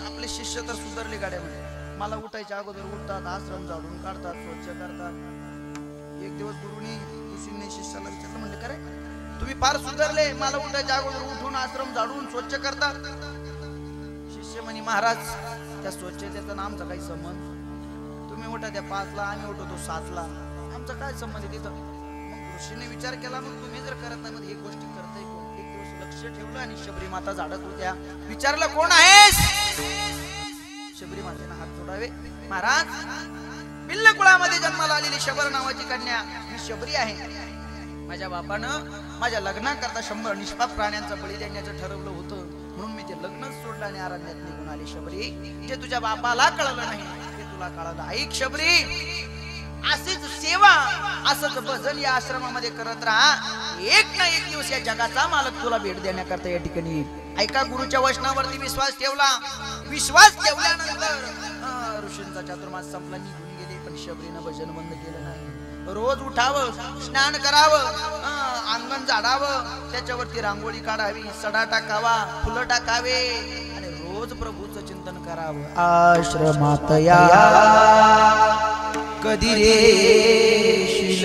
आपले शिष्य तर सुधारले गाड्या म्हणे. मला उठायच्या अगोदर उठतात, आश्रम झाडून काढतात, स्वच्छ करतात. एक दिवस गुरुनी ऋषींनी शिष्याला विचारलं म्हणले करे तुम्ही फार सुधारले, मला उठायच्या अगोदर उठून आश्रम झाडून स्वच्छ करतात. शिष्य म्हणे महाराज त्या स्वच्छतेचा आमचा काही संबंध. तुम्ही उठा त्या 5ला, आम्ही उठवतो 7ला, आमचा काय संबंध आहे तिथं. मग ऋषीने विचार केला मग तुम्ही जर करत नाही मग ही गोष्टी करताय कोण. एक दिवस लक्ष ठेवलं आणि शबरी माता झाडत होत्या. विचारलं कोण आहेस. शबरी मातेनं हात जोडावे. महाराज, बिल्ल कुळामध्ये जन्माला आलेली शबर नावाची कन्या ही शबरी आहे. माझ्या बापानं माझ्या लग्नाकरता 100 निष्पाप प्राण्यांचा बळी देण्याचं ठरवलं होतं, म्हणून मी ते लग्नच सोडलं आणि अरण्यात निघून आली. शबरी, जे तुझ्या बापाला कळलं नाही ते तुला कळलं. ऐक शबरी, अशीच सेवा असंच भजन या आश्रमामध्ये करत राहा. एक ना एक दिवस या जगाचा मालक तुला भेट देण्याकरता या ठिकाणी येईल. ऐका, गुरुच्या वचनावरती विश्वास ठेवला. विश्वास ठेवल्यानंतर ऋषींचा चातुर्मास संपला, निघून गेले. पण शबरीनं भजन बंद केलं नाही. रोज उठावं, स्नान करावं, अंगण झाडावं, त्याच्यावरती रांगोळी काढावी, सडा टाकावा, फुलं टाकावे आणि रोज प्रभूचं चिंतन करावं. आश्रमात या कधी रेशील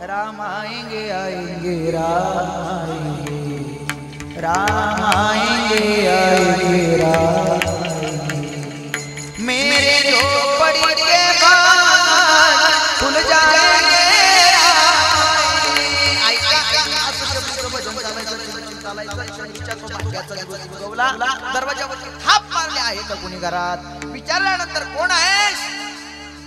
राम आएंगे आएंगे राम आएंगे, राम आएंगे आएंगे राम आएंगे, मेरे झोपड़ी के बाग खुल जाएंगे. दरवाजावरती थाप मारले आहे का कुणी घरात? विचारल्यानंतर कोण आहेस?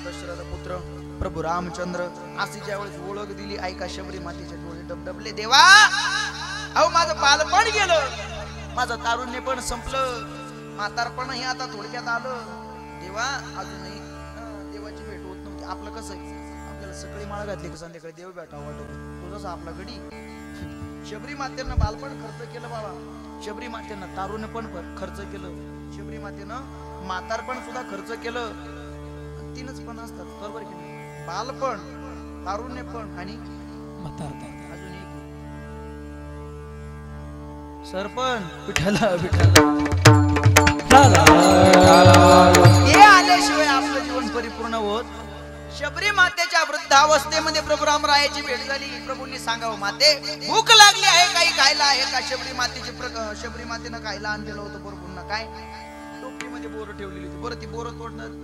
दशरथ पुत्र प्रभू रामचंद्र. अशी ज्यावेळेस ओळख दिली, ऐका शबरी मातेचे डोळे डबडबले. देवा, अहो माझं बालपण गेलं, माझं तारुण्य पण संपलं, म्हातारपणही आता थोडक्यात आलं. देवा, अजूनही देवाची भेट होत नव्हती. आपलं कसं आहे, आपल्याला सगळी माळ घातली की संध्याकाळी देव भेटावं वाटत, तो जसा आपला गडी. शबरी मातेनं बालपण खर्च केलं बाबा, शबरी मातेनं तारुण्य पण खर्च केलं, शबरी मातेनं म्हातारपण सुद्धा खर्च केलं. 3च पण असतात, बरोबर की नाही? बालपण, तारुण्यपण आणि म्हातारपण. अजून एक सरपण. विठ्ठला हे आल्याशिवाय आपलं जीवन परिपूर्ण होत. शबरी मातेच्या वृद्धावस्थेमध्ये प्रभू रामरायाची भेट झाली. प्रभूंनी सांगावं, माते भूक लागली आहे, काही खायला आहे का? शबरी मातेनं खायला आणलेलं होतं प्रभूंना. काय? टोपलीमध्ये बोरं ठेवलेली होती. बरं, ती बोरं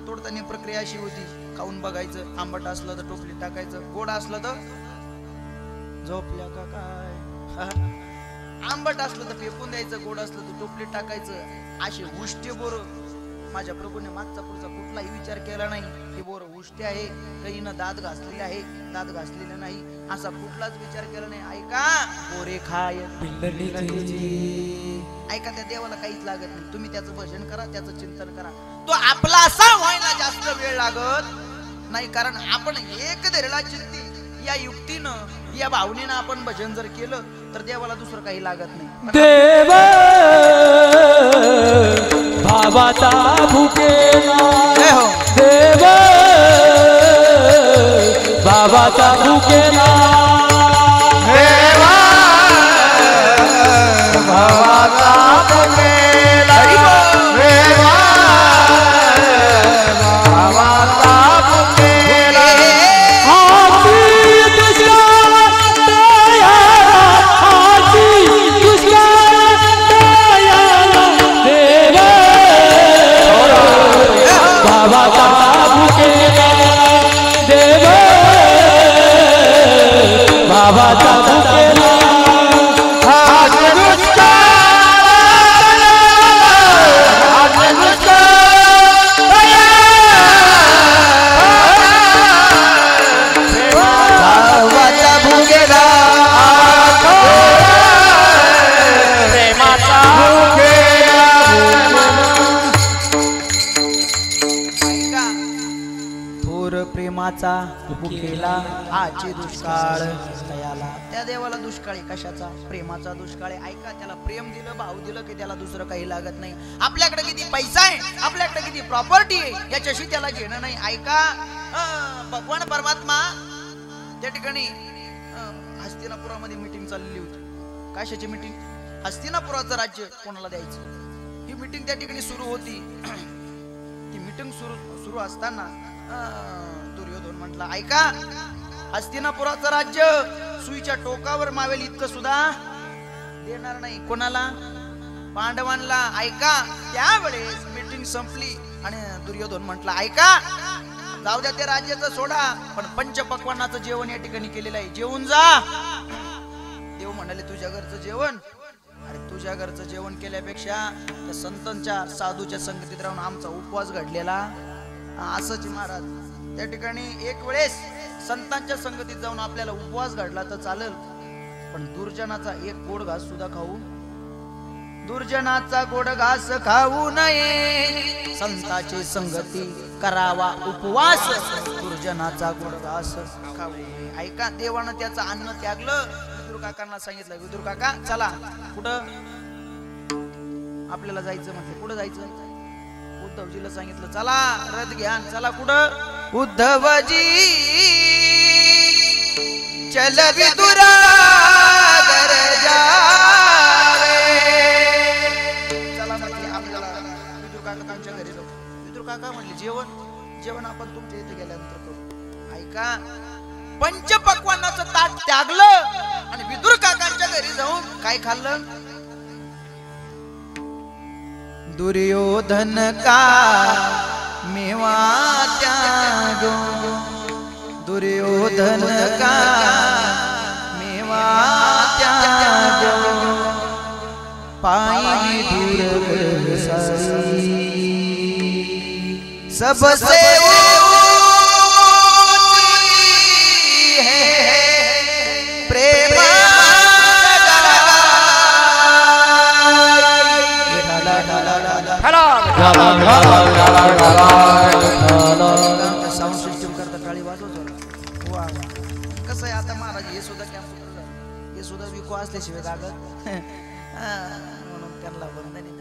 तोडताना प्रक्रिया अशी होती, खाऊन बघायचं, आंबट असलं तर टोपलीत टाकायचं, गोड असलं तर झोपल्या का काय, आंबट असलं तर फेकून द्यायचं, गोड असलं तर टोपलीत टाकायचं. असे उष्टे बोरं माझ्या प्रभूने मागचा पुढचा कुठलाही विचार केला नाही. हे बोरं उष्टे आहे, काहीनं दात घासलेले आहे, दात घासलेले नाही, असा कुठलाच विचार केला नाही. ऐका, बोरे खाय ऐका, त्या देवाला काहीच लागत नाही. तुम्ही त्याचं भजन करा, त्याचं चिंतन करा. तो आपला असा व्हायला जास्त वेळ लागत नाही, कारण आपण एक धरला चित्ती या युक्तीनं, या भावनेनं आपण भजन जर केलं तर देवाला दुसरं काही लागत नाही. देव भावाचा भुकेला, देव भावाचा भुकेला, देवा भावाचा भुकेला, देवा भावाचा भुकेला. भुकेला आची दुष्काळ तयाला. त्या देवाला दुष्काळी कशाचा? प्रेमाचा दुष्काळ आहे. ऐका, त्याला प्रेम दिलं, भाव दिलं की त्याला दुसरं काही लागत नाही. आपल्याकडे किती पैसा आहे, आपल्याकडे किती प्रॉपर्टी आहे, याच्याशी त्याला घेणं नाही. ऐका, भगवान परमात्मा त्या ठिकाणी हस्तिनापुरामध्ये मीटिंग चाललेली होती. कशाची मीटिंग? हस्तिनापुराचं राज्य कोणाला द्यायचं, ही मीटिंग त्या ठिकाणी सुरू होती. ती मीटिंग सुरू असताना दुर्योधन म्हटला, ऐका, हस्तिनापुराचं राज्य सुईच्या टोकावर मावेल इतकं सुद्धा देणार नाही. कोणाला? पांडवांना ऐका त्यावेळेस मीटिंग संपली आणि दुर्योधन म्हटलं ऐका जाऊ द्या ते राज्याचं सोडा पण पंचपक्वान्नाचं जेवण या ठिकाणी केलेलं आहे जेवून जा देव म्हणाले तुझ्या घरचं जेवण अरे तुझ्या घरचं जेवण केल्यापेक्षा त्या संतांच्या साधूच्या संगतीत राहून आमचा उपवास घडलेला असंच महाराज त्या ठिकाणी एक वेळेस संतांच्या संगतीत जाऊन आपल्याला उपवास घडला तर चालेल पण दुर्जनाचा एक गोड घास सुद्धा खाऊ दुर्जनाचा गोड घास खाऊ नये संताची संगती करावा उपवास दुर्जनाचा गोड घास खाऊ नये ऐका देवानं त्याचं अन्न त्यागलं विदुर काकांना सांगितलं विदुर काका चला कुठं आपल्याला जायचं म्हटलं कुठं जायचं उद्धवजीला सांगितलं चला रथ घ्या चला कुठं उद्धवजी चल विदुरा घर जावे चला म्हटले आपल्याला विदुर काकांच्या घरी जाऊ विदुर काका म्हणले जेवण आपण तुमच्या इथे गेल्यानंतर करू ऐका पंचपक्वान्नाचं ताट त्यागलं आणि विदुर काकांच्या घरी जाऊन काय खाल्लं दुर्योधन का मेवा त्यागो दुर्योधन का मेवा त्यागो पाई दूर सरी सबसे साऊंड सिस्टम करता टाळी वाजवतो वा कसं आहे आता महाराज हे सुद्धा कॅम्प्युटर हे सुद्धा विको असल्याशिवाय कागद म्हणून त्यांना वंदन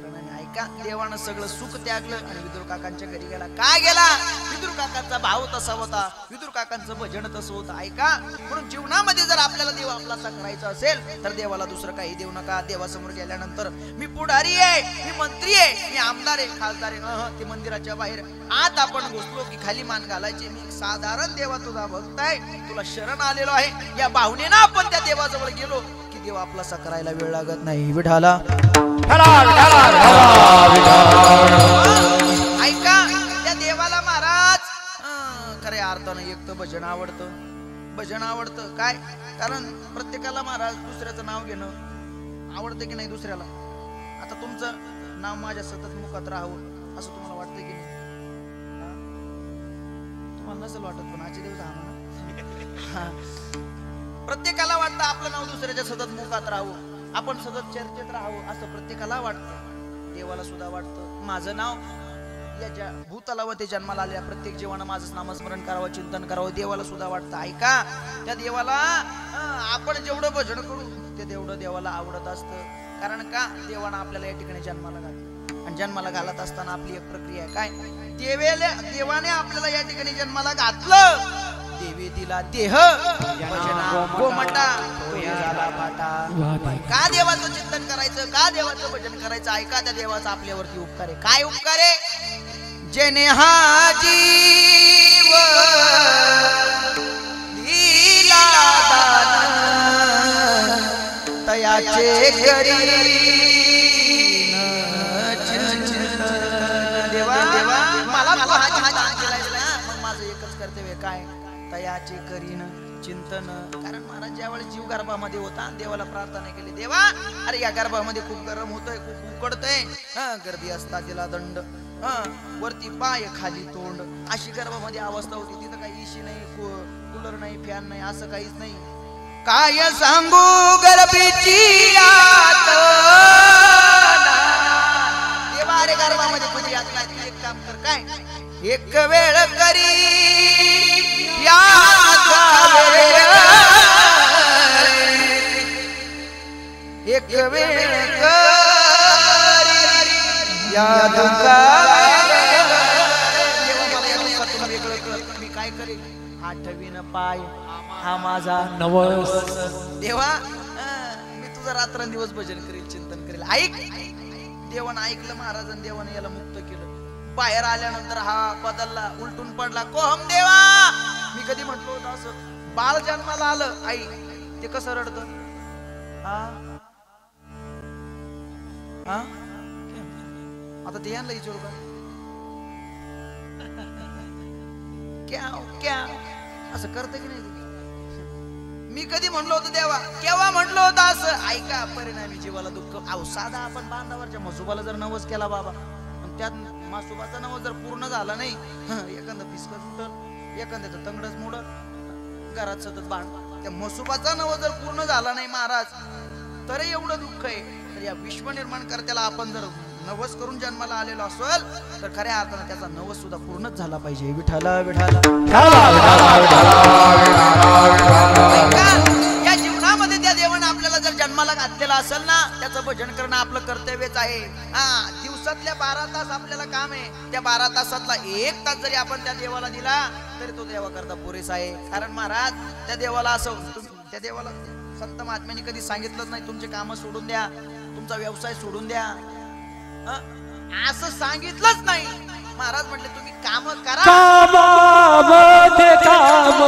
ऐका देवानं सगळं सुख त्यागलं आणि विदुर काकांच्या घरी गेला काय गेला विदुर काकांचा भाव तसा होता विदुर काकांचं भजन तसं होतं ऐका म्हणून जीवनामध्ये जर आपल्याला देव आपला करायचा असेल तर देवाला दुसरं काही देऊ नका देवासमोर गेल्यानंतर मी पुढारी आहे मी मंत्री आहे मी आमदार आहे खासदार आहे ते मंदिराच्या बाहेर आत आपण घुसलो की खाली मान घालायचे मी साधारण देवा तुझा भक्त आहे तुला शरण आलेलो आहे या भावनेनं आपण त्या देवाजवळ गेलो की देव आपला करायला वेळ लागत नाही विठाला ऐका त्या देवाला महाराज खऱ्या अर्थानं एक तर भजन आवडतं काय कारण प्रत्येकाला महाराज दुसऱ्याचं नाव घेणं आवडतं की नाही दुसऱ्याला आता तुमचं नाव माझ्या सतत मुखात राहावं असं तुम्हाला वाटतं की नाही तुम्हाला नसेल वाटत पण आजचे दिवस हा प्रत्येकाला वाटतं आपलं नाव दुसऱ्याच्या सतत मुखात राहावं आपण सतत चर्चेत राहावं असं प्रत्येकाला वाटतं देवाला सुद्धा वाटतं माझं नाव या भूतलावरती जन्माला आलेल्या प्रत्येक जीवानं माझं नामस्मरण करावं चिंतन करावं देवाला सुद्धा वाटतं ऐका त्या देवाला आपण जेवढं भजन करू ते तेवढं देवाला आवडत असतं कारण का देवानं आपल्याला या ठिकाणी जन्माला घातलं आणि जन्माला घालत असताना आपली एक प्रक्रिया आहे काय देवाने आपल्याला या ठिकाणी जन्माला घातलं देवी दिला देह गोमटा झाला पाटा का देवाचं चिंतन करायचं का देवाचं भजन करायचं ऐका त्या देवाचा आपल्यावरती उपकार आहे काय उपकार आहे जेने हा जीव दिला दान तयाचे करी देवा मला मग माझं एकच कर्तव्य काय तयाचे करीन चिंतन कारण महाराज ज्यावेळेस जीव गर्भामध्ये होता देवाला प्रार्थना केली देवा अरे या गर्भामध्ये खूप गरम होतंय खूप उकडतंय गर्दी असता तिला दंड वरती पाय खाली तोंड अशी गर्भामध्ये अवस्था होती तिथं काही इशी नाही कूलर नाही फॅन नाही असं काहीच नाही काय सांगू गर्भीची आत देवा अरे गर्भामध्ये तुझी आत नाही एक काम कर काय एक वेळ करी एक वेळ याद मी काय करेन आठवीन पाय हा माझा नवस देवा मी तुझा रात्रंदिवस भजन करेल चिंतन करेल ऐक देवानं ऐकलं महाराजांनी देवाने याला मुक्त केलं बाहेर आल्यानंतर हा बदलला उलटून पडला कोहम देवा मी कधी म्हटलो होतं असं बाळ जन्माला आलं आई ते कसं रडतं हा आता ते यांना विचारू का क्या क्या असं करतं की नाही? मी कधी म्हणलो होतो देवा, केव्हा म्हणलो होतं असं? ऐका, परिणामी जीवाला दुःख. अहो साधा आपण बांधावरच्या म्हसोबाला जर नवस केला बाबा, पण त्यात म्हसोबाचा नवस जर पूर्ण झाला नाही, एखादं पिसकं सुटल, एखाद्याचं तंगडच मोडल, घरात सतत बाण, त्या म्हसोबाचा नवस जर पूर्ण झाला नाही महाराज, तरी एवढं दुःख आहे. तर या विश्व निर्माण करत्याला आपण जर नवस करून जन्माला आलेलो असेल तर खऱ्या अर्थानं त्याचा नवस सुद्धा पूर्णच झाला पाहिजे. विठाला विठाला या जीवनामध्ये त्या देवाने आपल्याला जर जन्माला घातलेला असेल ना, त्याचं भजन करणं आपलं कर्तव्यच आहे. दिवसातल्या 12 तास आपल्याला काम आहे, त्या 12 तासातला 1 तास जरी आपण त्या देवाला दिला तरी तो देवा करता पुरेसा आहे. कारण महाराज त्या देवाला असं, त्या देवाला संत महात्म्यांनी कधी सांगितलंच नाही तुमचे काम सोडून द्या, तुमचा व्यवसाय सोडून द्या, असं सांगितलंच नाही. महाराज म्हटले तुम्ही काम करा. कामामध्ये काम,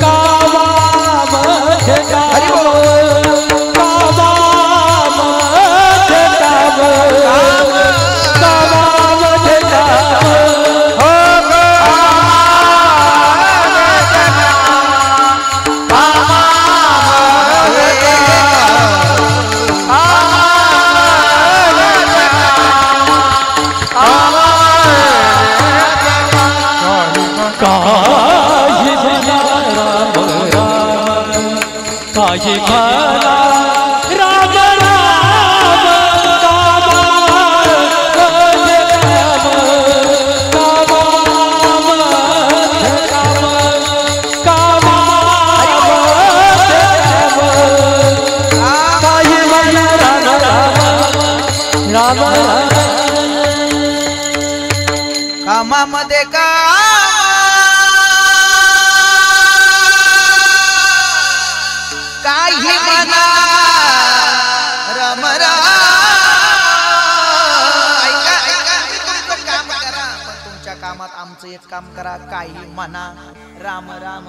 कामामध्ये काम, कामामध्ये काम, कामामध्ये काही मला राम राम, कामामध्ये काम, कामामध्ये काम, कामामध्ये काम, काही मला राम राम, राम राम, कामामध्ये का काही म्हणा राम राम. ऐका ऐका, तुमचं काम करा, पण तुमच्या कामात आमचं एक काम करा. काही म्हणा राम राम,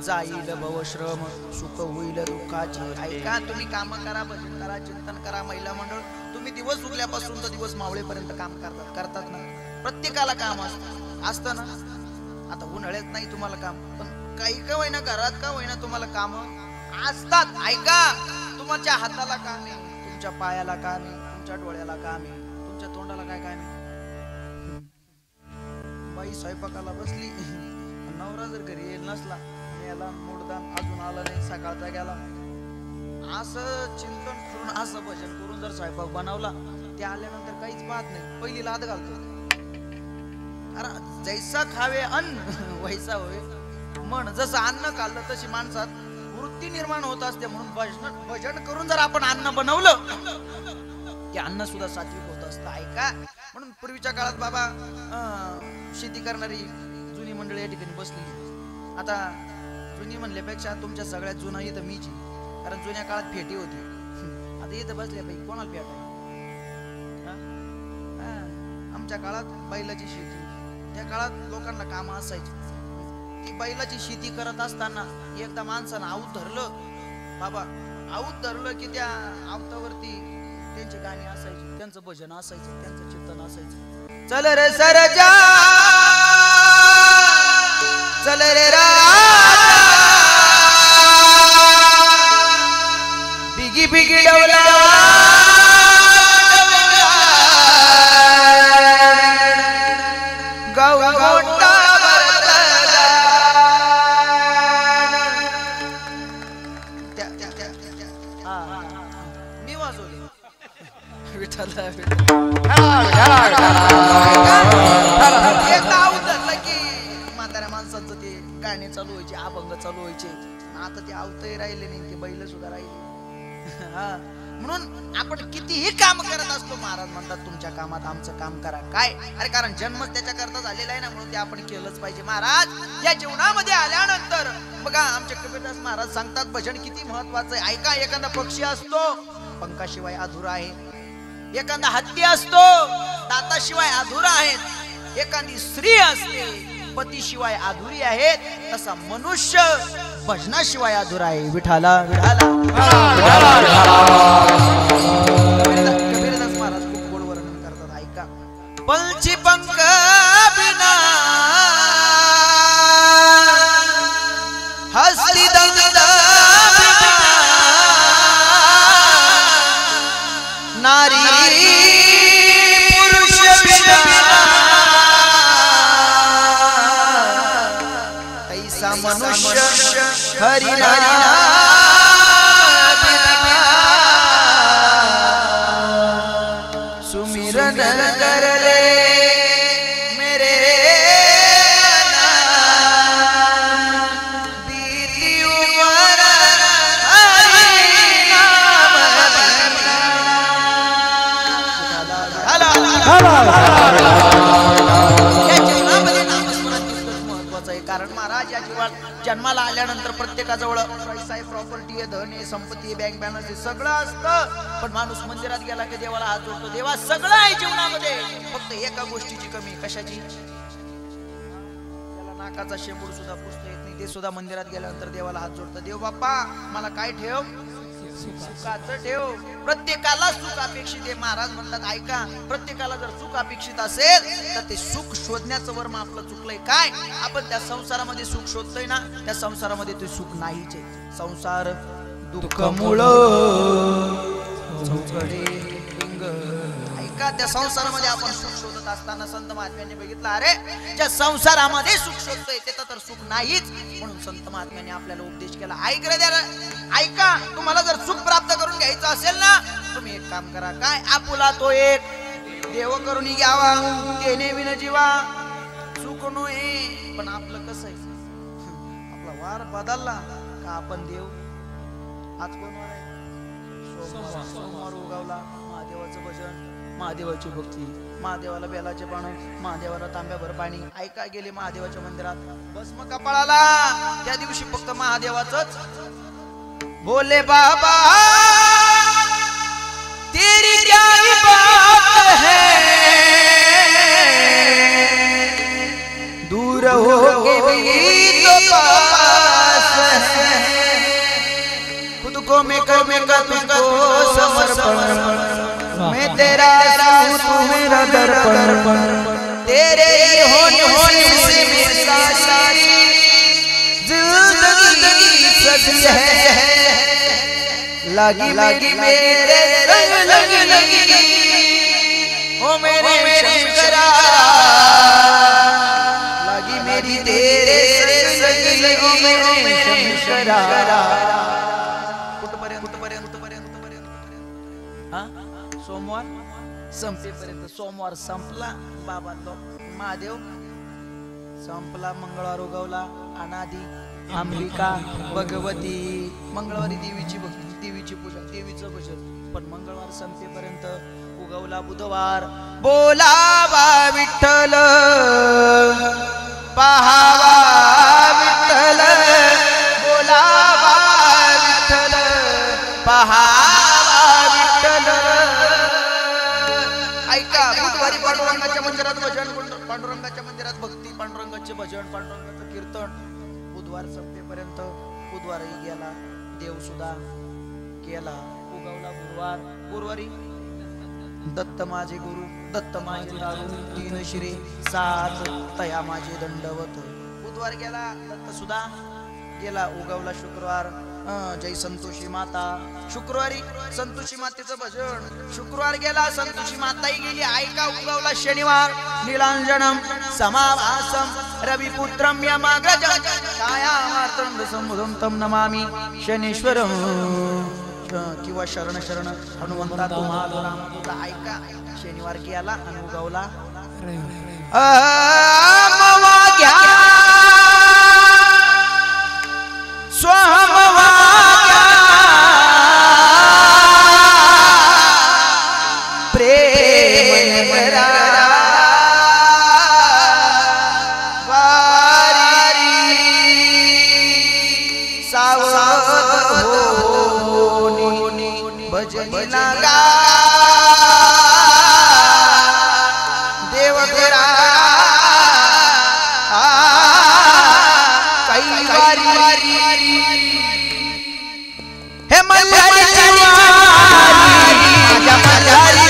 जाईल भवश्रम, सुख होईल दुःखाची. ऐका, तुम्ही काम करा, भजन करा, चिंतन करा. महिला मंडळ तुम्ही दिवस उगल्यापासून तर दिवस मावळेपर्यंत काम करतात ना. प्रत्येकाला काम असतं ना. आता उन्हाळ्यात नाही तुम्हाला काम, पण काही का होईना, घरात का होईना तुम्हाला काम असतात. ऐका, तुमच्या हाताला काम आहे, तुमच्या पायाला काम आहे, तुमच्या डोळ्याला काम आहे, तुमच्या तोंडाला काय काम आहे? बाई स्वयंपाकाला बसली, नवरा जर घरी येईल नसला, याला मुडदान अजून आला नाही, सकाळचा गेला, असं चिंतन करून, असं भजन करून जर स्वयंपाक बनवला, ते आल्यानंतर काहीच पाहत नाही, पहिली लाद घालतो. अरे जैसा खावे अन्न वैसा होय मन. जसं अन्न खाल्लं तशी माणसात वृत्ती निर्माण होत असते. म्हणून भजन करून जर आपण अन्न बनवलं, ते अन्न सुद्धा सात्विक होत असतं. ऐका, म्हणून पूर्वीच्या काळात बाबा शेती करणारी जुनी मंडळी या ठिकाणी बसलेली. आता जुनी म्हणल्यापेक्षा तुमच्या सगळ्यात जुना इथं मीची, कारण जुन्या काळात फेटी होती. आता इथं बसल्या बाई, कोणाला फेट आहे? आमच्या काळात बैलाची शेती, त्या काळात लोकांना काम असायची. ती बैलाची शेती करत असताना एकदा माणसानं आऊत धरलं बाबा, आऊत धरलं की त्या आवतावरती त्यांची गाणी असायची, त्यांचं भजन असायचं, त्यांचं चिंतन असायचं. चल रे सरजा, चल रे रा, बिगी बिगी डवला, गाव गोटा मी वाजवली. विठ्ठल की म्हाताऱ्या माणसांचं ते गाणे चालू व्हायचे, अभंग चालू व्हायचे. आता ते आवतही राहिले नाही, ते बैल सुद्धा राहिले. म्हणून आपण कितीही काम करत असतो, महाराज म्हणतात तुमच्या कामात आमचं काम करा. काय? अरे कारण जन्मच त्याच्याकरता झालेला आहे ना, म्हणून ते आपण केलंच पाहिजे. महाराज या जीवनामध्ये आल्यानंतर बघा, आमचे कबीरदास महाराज सांगतात भजन किती महत्वाचं आहे. ऐका, एखादा पक्षी असतो पंखाशिवाय अधुरा आहे, एखादा हत्ती असतो दाताशिवाय अधुरा आहे, एखादी स्त्री असते पतीशिवाय अधुरी आहेत, तसा मनुष्य भजनाशिवाय अधुरा आहे. विठाला विठाला. कबीरदास महाराज खूप गोड वर्णन करतात. पलची पंख बिना हस्ती दंड बिना नारी पुरुष बिना ऐसा मनुष्य हरिना सुमिरन कर ले मेरे बीती उमर हरि नाम या जीवनामध्ये नामस्मरण तितकंच महत्वाचं आहे. कारण महाराज या जीवात जन्माला आल्यानंतर प्रत्येकाजवळ पैसा आहे, प्रॉपर्टी आहे, धन आहे, संपत्ती आहे, बँक बॅलन्स आहे, सगळं असतं. पण माणूस मंदिरात गेला की देवाला हात जोडतो. देवा सगळं आहे जीवनामध्ये, फक्त एका गोष्टीची कमी. कशाची? त्याला नाकाचा शेंबूड सुद्धा पुसता येत नाही. ते सुद्धा मंदिरात गेल्यानंतर देवाला हात जोडतं. देव बाप्पा मला काय ठेव? सुखाचं ठेव. प्रत्येकाला सुख अपेक्षित आहे. महाराज म्हणतात ऐका, प्रत्येकाला जर सुख अपेक्षित असेल तर ते सुख शोधण्याचं वर्म आपलं चुकलंय. काय आपण त्या संसारामध्ये सुख शोधतोय ना, त्या संसारामध्ये ते सुख नाहीच आहे. संसार दुःख मूळ चौकडे लिंग. ऐका, त्या संसारामध्ये आपण सुख शोधत असताना संत महात्म्यांनी बघितलं, अरे ज्या संसारामध्ये सुख शोधतोय ते तर सुख नाहीच. म्हणून संत महात्म्यांनी आपल्याला उपदेश केला, ऐक रे द्या, ऐका, तुम्हाला जर सुख प्राप्त करून घ्यायचं असेल ना, तुम्ही एक काम करा. काय? आपुला तो एक देव करून घ्यावा, तेने विन जीवा सुख नोहे. पण आपलं कसं आहे, आपला वार बदलला का आपण देव. आज कोण वार आहे? सोमवार उगवला, महादेवाचं भजन, महादेवाची भक्ती, महादेवाला बेलाचे पान, महादेवाला तांब्याभर पाणी. ऐका, गेले महादेवाच्या मंदिरात, भस्म कपाळाला. त्या दिवशी फक्त महादेवाचंच. बोले बाबा तेरी क्या बात है, दूर हो के भी तो पास है, खुद को मैं कर तुझको समर्पण, मैं तेरा हूँ तू मेरा दर्पण, तेरे होने से मेरी सारी जिंदगी सजी है, लगी मेरे रंग लगी ओ मेरे शंकरा, लगी मेरी तेरे संग ओ मेरे शंकरा. सोमवार संपेपर्यंत. सोमवार संपला, बाबा महादेव संपला, मंगळवार उगवला, अनादी अंबिका भगवती. मंगळवारी देवीची भक्ती, देवीची पूजा, देवीचं भजन. पण मंगळवार संपेपर्यंत उगवला बुधवार. बोलावा विठ्ठल, पहावा विठ्ठल, बोलावा विठ्ठल, पहावा विठ्ठल. ऐका, बुधवारी पांडुरंगाच्या मंदिरात भजन, पांडुरंगाच्या मंदिरात भक्ती, पांडुरंगाचे भजन, पांडुरंगाचं कीर्तन. बुधवार संपेपर्यंत बुधवारही गेला, देव सुद्धा गेला. उगवला गुरुवार. गुरुवारी दत्त माझे गुरु, दत्त माझे दारू, तीन शिरे सात तया माझे दंडवत. बुधवार गेला, दत्त सुद्धा गेला. उगवला शुक्रवार. जय संतोषी माता. शुक्रवारी संतोषी मातेचं भजन. शुक्रवार गेला, संतोषी माताही गेली. ऐका, उगवला शनिवार. नीलांजनम समाभासम रविपुत्रम यमाग्रजम छायामार्तंड समुदम तम नमामि शनीश्वरम. किंवा शरण शरण हनुमंता तुम्हाला रामदूत. ऐका, शनिवार गेला आणि उगवला स्वहमवा प्रेम वारी सावध होनी भजनी लागा देव तेरा कई वारी हे मल्हारी मल्हारी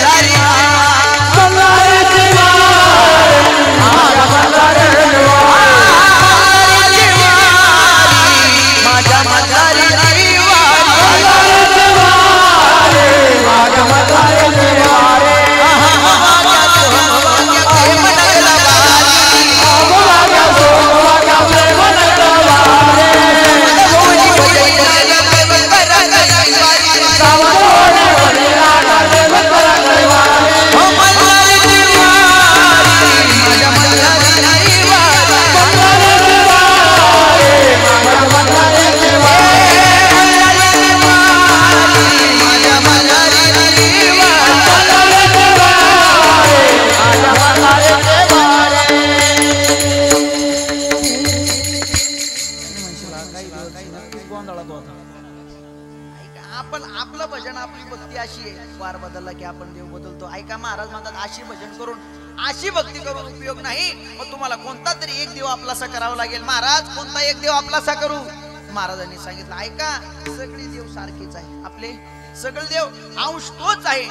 अशी भजन करून अशी भक्ती करून उपयोग नाही. मग तुम्हाला कोणता तरी एक देव आपलासा करावा लागेल. महाराज कोणता एक देव आपलासा करू? महाराजांनी सांगितलं ऐका, सगळे देव सारखेच आहे. आपले सगळे देव अंश तोच आहे.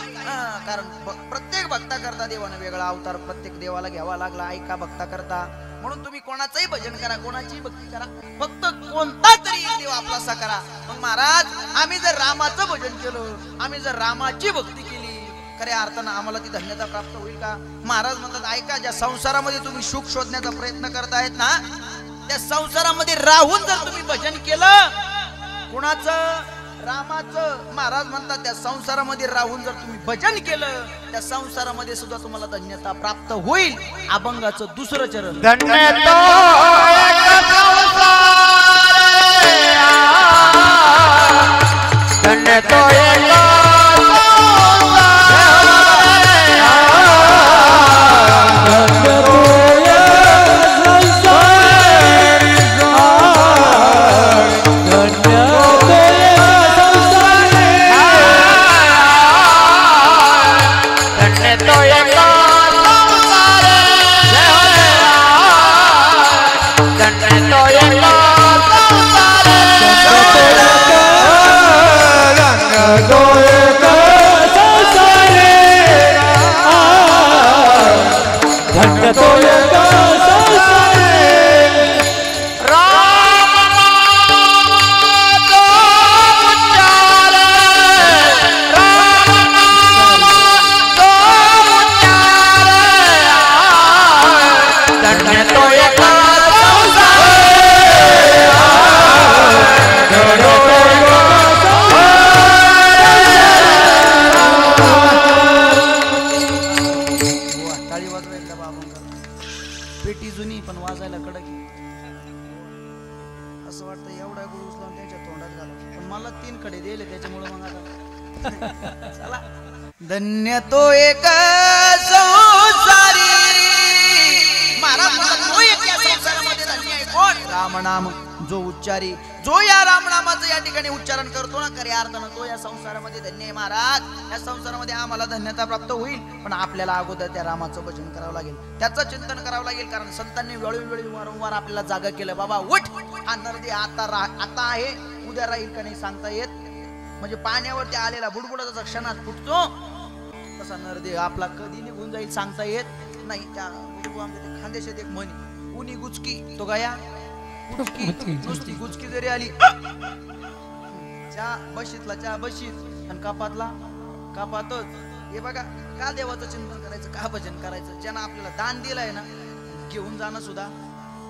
कारण प्रत्येक भक्ता करता देवानं वेगळा अवतार प्रत्येक देवाला घ्यावा लागला. ऐका भक्ता करता म्हणून तुम्ही कोणाचंही भजन करा, कोणाचीही भक्ती करा, फक्त कोणता तरी एक देव आपलासा करा. मग महाराज आम्ही जर रामाचं भजन केलं, आम्ही जर रामाची भक्ती केली, खऱ्या अर्थानं आम्हाला ती धन्यता प्राप्त होईल का? महाराज म्हणतात ऐका, ज्या संसारामध्ये तुम्ही सुख शोधण्याचा प्रयत्न करतायत ना, त्या संसारामध्ये राहून जर तुम्ही भजन केलं, कुणाचं? रामाचं. महाराज म्हणतात त्या संसारामध्ये राहून जर तुम्ही भजन केलं, त्या संसारामध्ये सुद्धा तुम्हाला धन्यता प्राप्त होईल. अभंगाचं दुसरं चरण. धन्य तो एक संसार, धन्य तो एक पेटी जुनी पण वाजायला कडक. असं वाटतं एवढा गुळ उचलून त्यांच्या तोंडात घाला, पण मला 3 कडे दिले त्याच्यामुळे मग आता चला. धन्य तो एक संसारी. महाराज तो एक या संसारामध्ये धन्य आहे कोण? राम नाम जो उच्चारी, जो या रामनामाचं या ठिकाणी उच्चारण करतो ना, खऱ्या अर्थानं तो या संसारामध्ये धन्य आहे. महाराज या संसारामध्ये आम्हाला धन्यता प्राप्त होईल, पण आपल्याला अगोदर त्या रामाचं भजन करावं लागेल, त्याचं चिंतन करावं लागेल. कारण संतांनी वेळोवेळी वारंवार आपल्याला जागा केलं, बाबा उठ, हा नरदे आता आहे, उद्या राहील का नाही सांगता येत. म्हणजे पाण्यावरती आलेला बुडबुडा जसा क्षणात फुटतो, तसा नरदे आपला कधी निघून जाईल सांगता येत नाही. त्या खानदेशात एक म्हणी, उनी गुचकी तो गया नुसती गुचकी जरी आली, चहा बशीतला चहा बशीत आणि कापातला कापातच. हे बघा, का देवाचं चिंतन करायचं, का भजन करायचं? ज्यानं आपल्याला दान दिलंय ना, घेऊन जाणं सुद्धा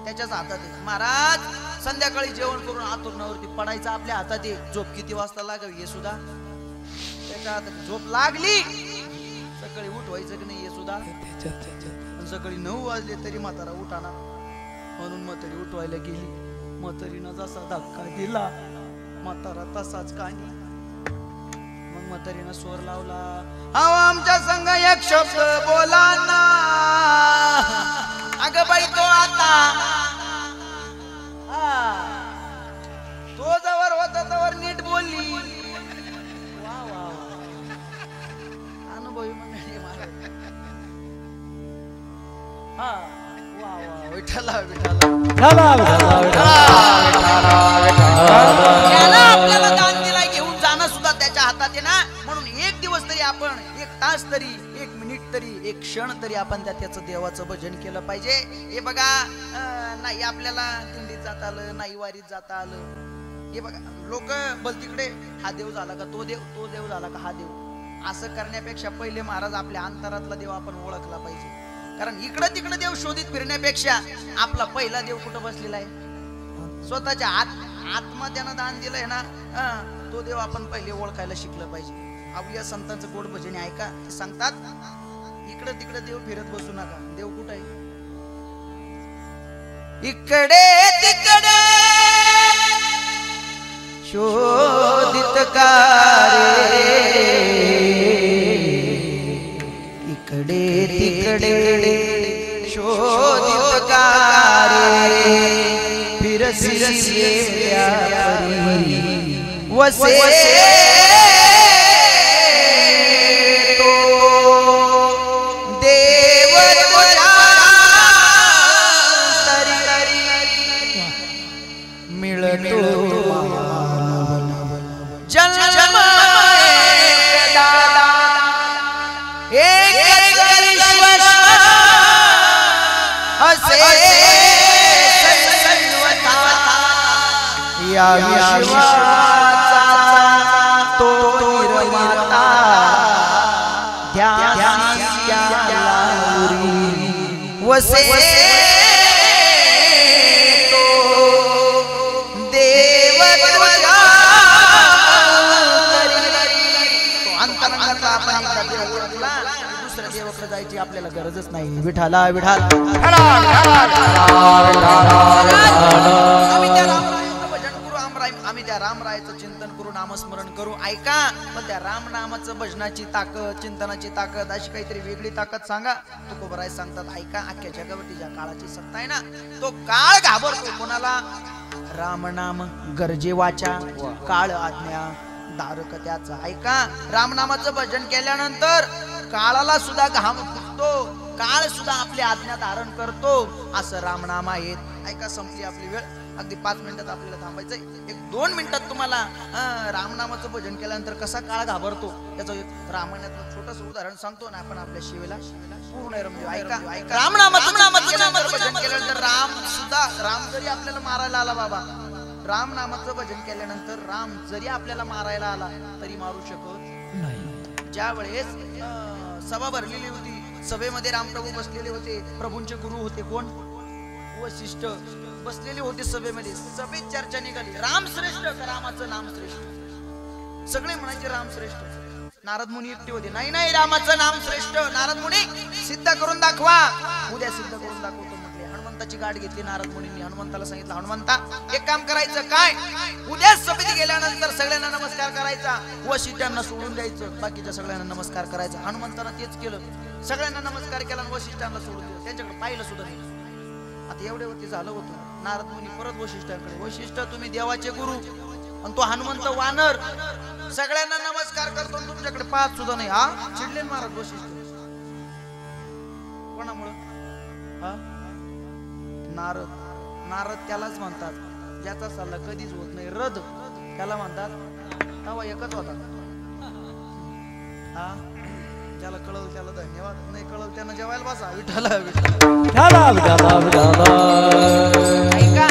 त्याच्याच हातात आहे. महाराज संध्याकाळी जेवण करून आतुरणावरती पडायचं आपल्या हातात आहे. झोप किती वाजता लागावी हे सुद्धा त्याच्या हातात. झोप लागली सकाळी उठवायचं की नाही हे सुद्धा. सकाळी 9 वाजले तरी म्हातारा उठाना, म्हणून म्हातारी उठवायला गेली. म्हातारीनं जसा धक्का दिला, म्हातारा तसाच कानी. मग म्हातारीनं स्वर लावला, हा आमच्या संग एक शब्द बोला ना. अगं बाई तो आता तो जवळ होता तवर नीट बोलली. वा वा अनुभवी मंडळी महाराज. हा वा वा विठ्ठला विठ्ठला आपल्याला दान दिलाय, घेऊन जाणं सुद्धा त्याच्या हातात आहे ना. म्हणून एक दिवस तरी आपण, एक तास तरी, एक मिनिट तरी, एक क्षण तरी आपण त्याचं देवाचं भजन केलं पाहिजे. हे बघा, नाही आपल्याला दिंडीत जाता आलं, नाही वारीत जाता आलं. हे बघा, लोक बल तिकडे हा देव झाला का तो देव, तो देव झाला का हा देव, असं करण्यापेक्षा पहिले महाराज आपल्या अंतरातला देव आपण ओळखला पाहिजे. कारण इकडं तिकडं देव शोधित फिरण्यापेक्षा आपला पहिला देव कुठं बसलेला आहे? स्वतःच्या आत्मा त्यानं दान दिलंय ना, तो देव आपण पहिले ओळखायला शिकलं पाहिजे. अवलिया संतांचं गोड भजन ऐका, ते सांगतात इकडं तिकडं देव फिरत बसू नका. देव कुठं आहे? इकडे तिकडे शोधित कारे, इकडे तिकडे शोधित कारे, फिरसी वसे तो तुझ्या मिळतो जन्म दादा एक ईश्वर असे सर्वथा या विश्वाचा तो निर्माता ध्यानी त्याला वसे दुसऱ्या देवाकडे जायची आपल्याला गरजच नाही. विठाला विठाल आम्ही त्या रामरायाचं चिंतन करू, नामस्मरण करू. ऐका, पण त्या राम नामाचं भजनाची ताकद, चिंतनाची ताकद, अशी काहीतरी वेगळी ताकद सांगा. तुकोबराय सांगतात, ऐका, अख्ख्या जगावरती ज्या काळाची सत्ता आहे ना, तो काळ घाबरतो कोणाला? राम नाम गरजे वाचा, काळ आज्ञा दारक त्याचा. ऐका, रामनामाचं भजन केल्यानंतर काळाला सुद्धा घाम फुटतो, काळ सुद्धा आपली आज्ञा धारण करतो. असं रामनाम आहे. ऐका, संपली आपली वेळ. अगदी 5 मिनिटात आपल्याला थांबायचंय. 1-2 मिनिटात तुम्हाला रामनामाचं भजन केल्यानंतर कसा काळ घाबरतो त्याचं एक रामायणातलं छोटस उदाहरण सांगतो ना आपण आपल्या शिवेला पूर्ण रमदेव. ऐका, रामनामाचं भजन केल्यानंतर राम जरी आपल्याला मारायला आला बाबा, राम नामाचं भजन केल्यानंतर राम जरी आपल्याला मारायला आला तरी मारू शकत नाही. ज्या वेळेस सभा भरलेली होती, सभेमध्ये रामप्रभू बसलेले होते, प्रभूंचे गुरु होते कोण? वशिष्ठ बसलेले होते सभेमध्ये. सभेत चर्चा निघाली, राम श्रेष्ठ का रामाचं नाम श्रेष्ठ? सगळे म्हणायचे राम श्रेष्ठ. नारद मुनी एकटे होते, नाही नाही रामाचं नाम श्रेष्ठ. नारद मुनी सिद्ध करून दाखवा. उद्या सिद्ध करून दाखवतो म्हटले. हनुमंताची गाठ घेतली नारद मुनींनी. हनुमंताला सांगितलं, हनुमंता एक काम करायचं, काय? उद्या सभेत गेल्यानंतर सगळ्यांना नमस्कार करायचा, वशिष्ठांना सोडून द्यायचं, बाकीच्या सगळ्यांना नमस्कार करायचा. हनुमंतानं तेच केलं, सगळ्यांना नमस्कार केला, वशिष्ठांना सोडून दिलं, त्यांच्याकडे पाहिलं सुद्धा नाही. आता एवढ्यावरती झालं होतं. नारद मुनी परत वशिष्ठांकडे, वशिष्ठ तुम्ही देवाचे गुरु आणि तो हनुमंत वानर सगळ्यांना नमस्कार करतो, तुमच्याकडे पाहत सुद्धा नाही. हा, चिडले महाराज वशिष्ठ. कोणामुळं? हा, नारद त्यालाच म्हणतात ज्याचा सल्ला कधीच होत नाही, रद त्याला म्हणतात. हवा एकच होता. हा, ज्याला कळलं त्याला धन्यवाद, नाही कळलं त्यांना जेवायला बसा. विठाला ऐका,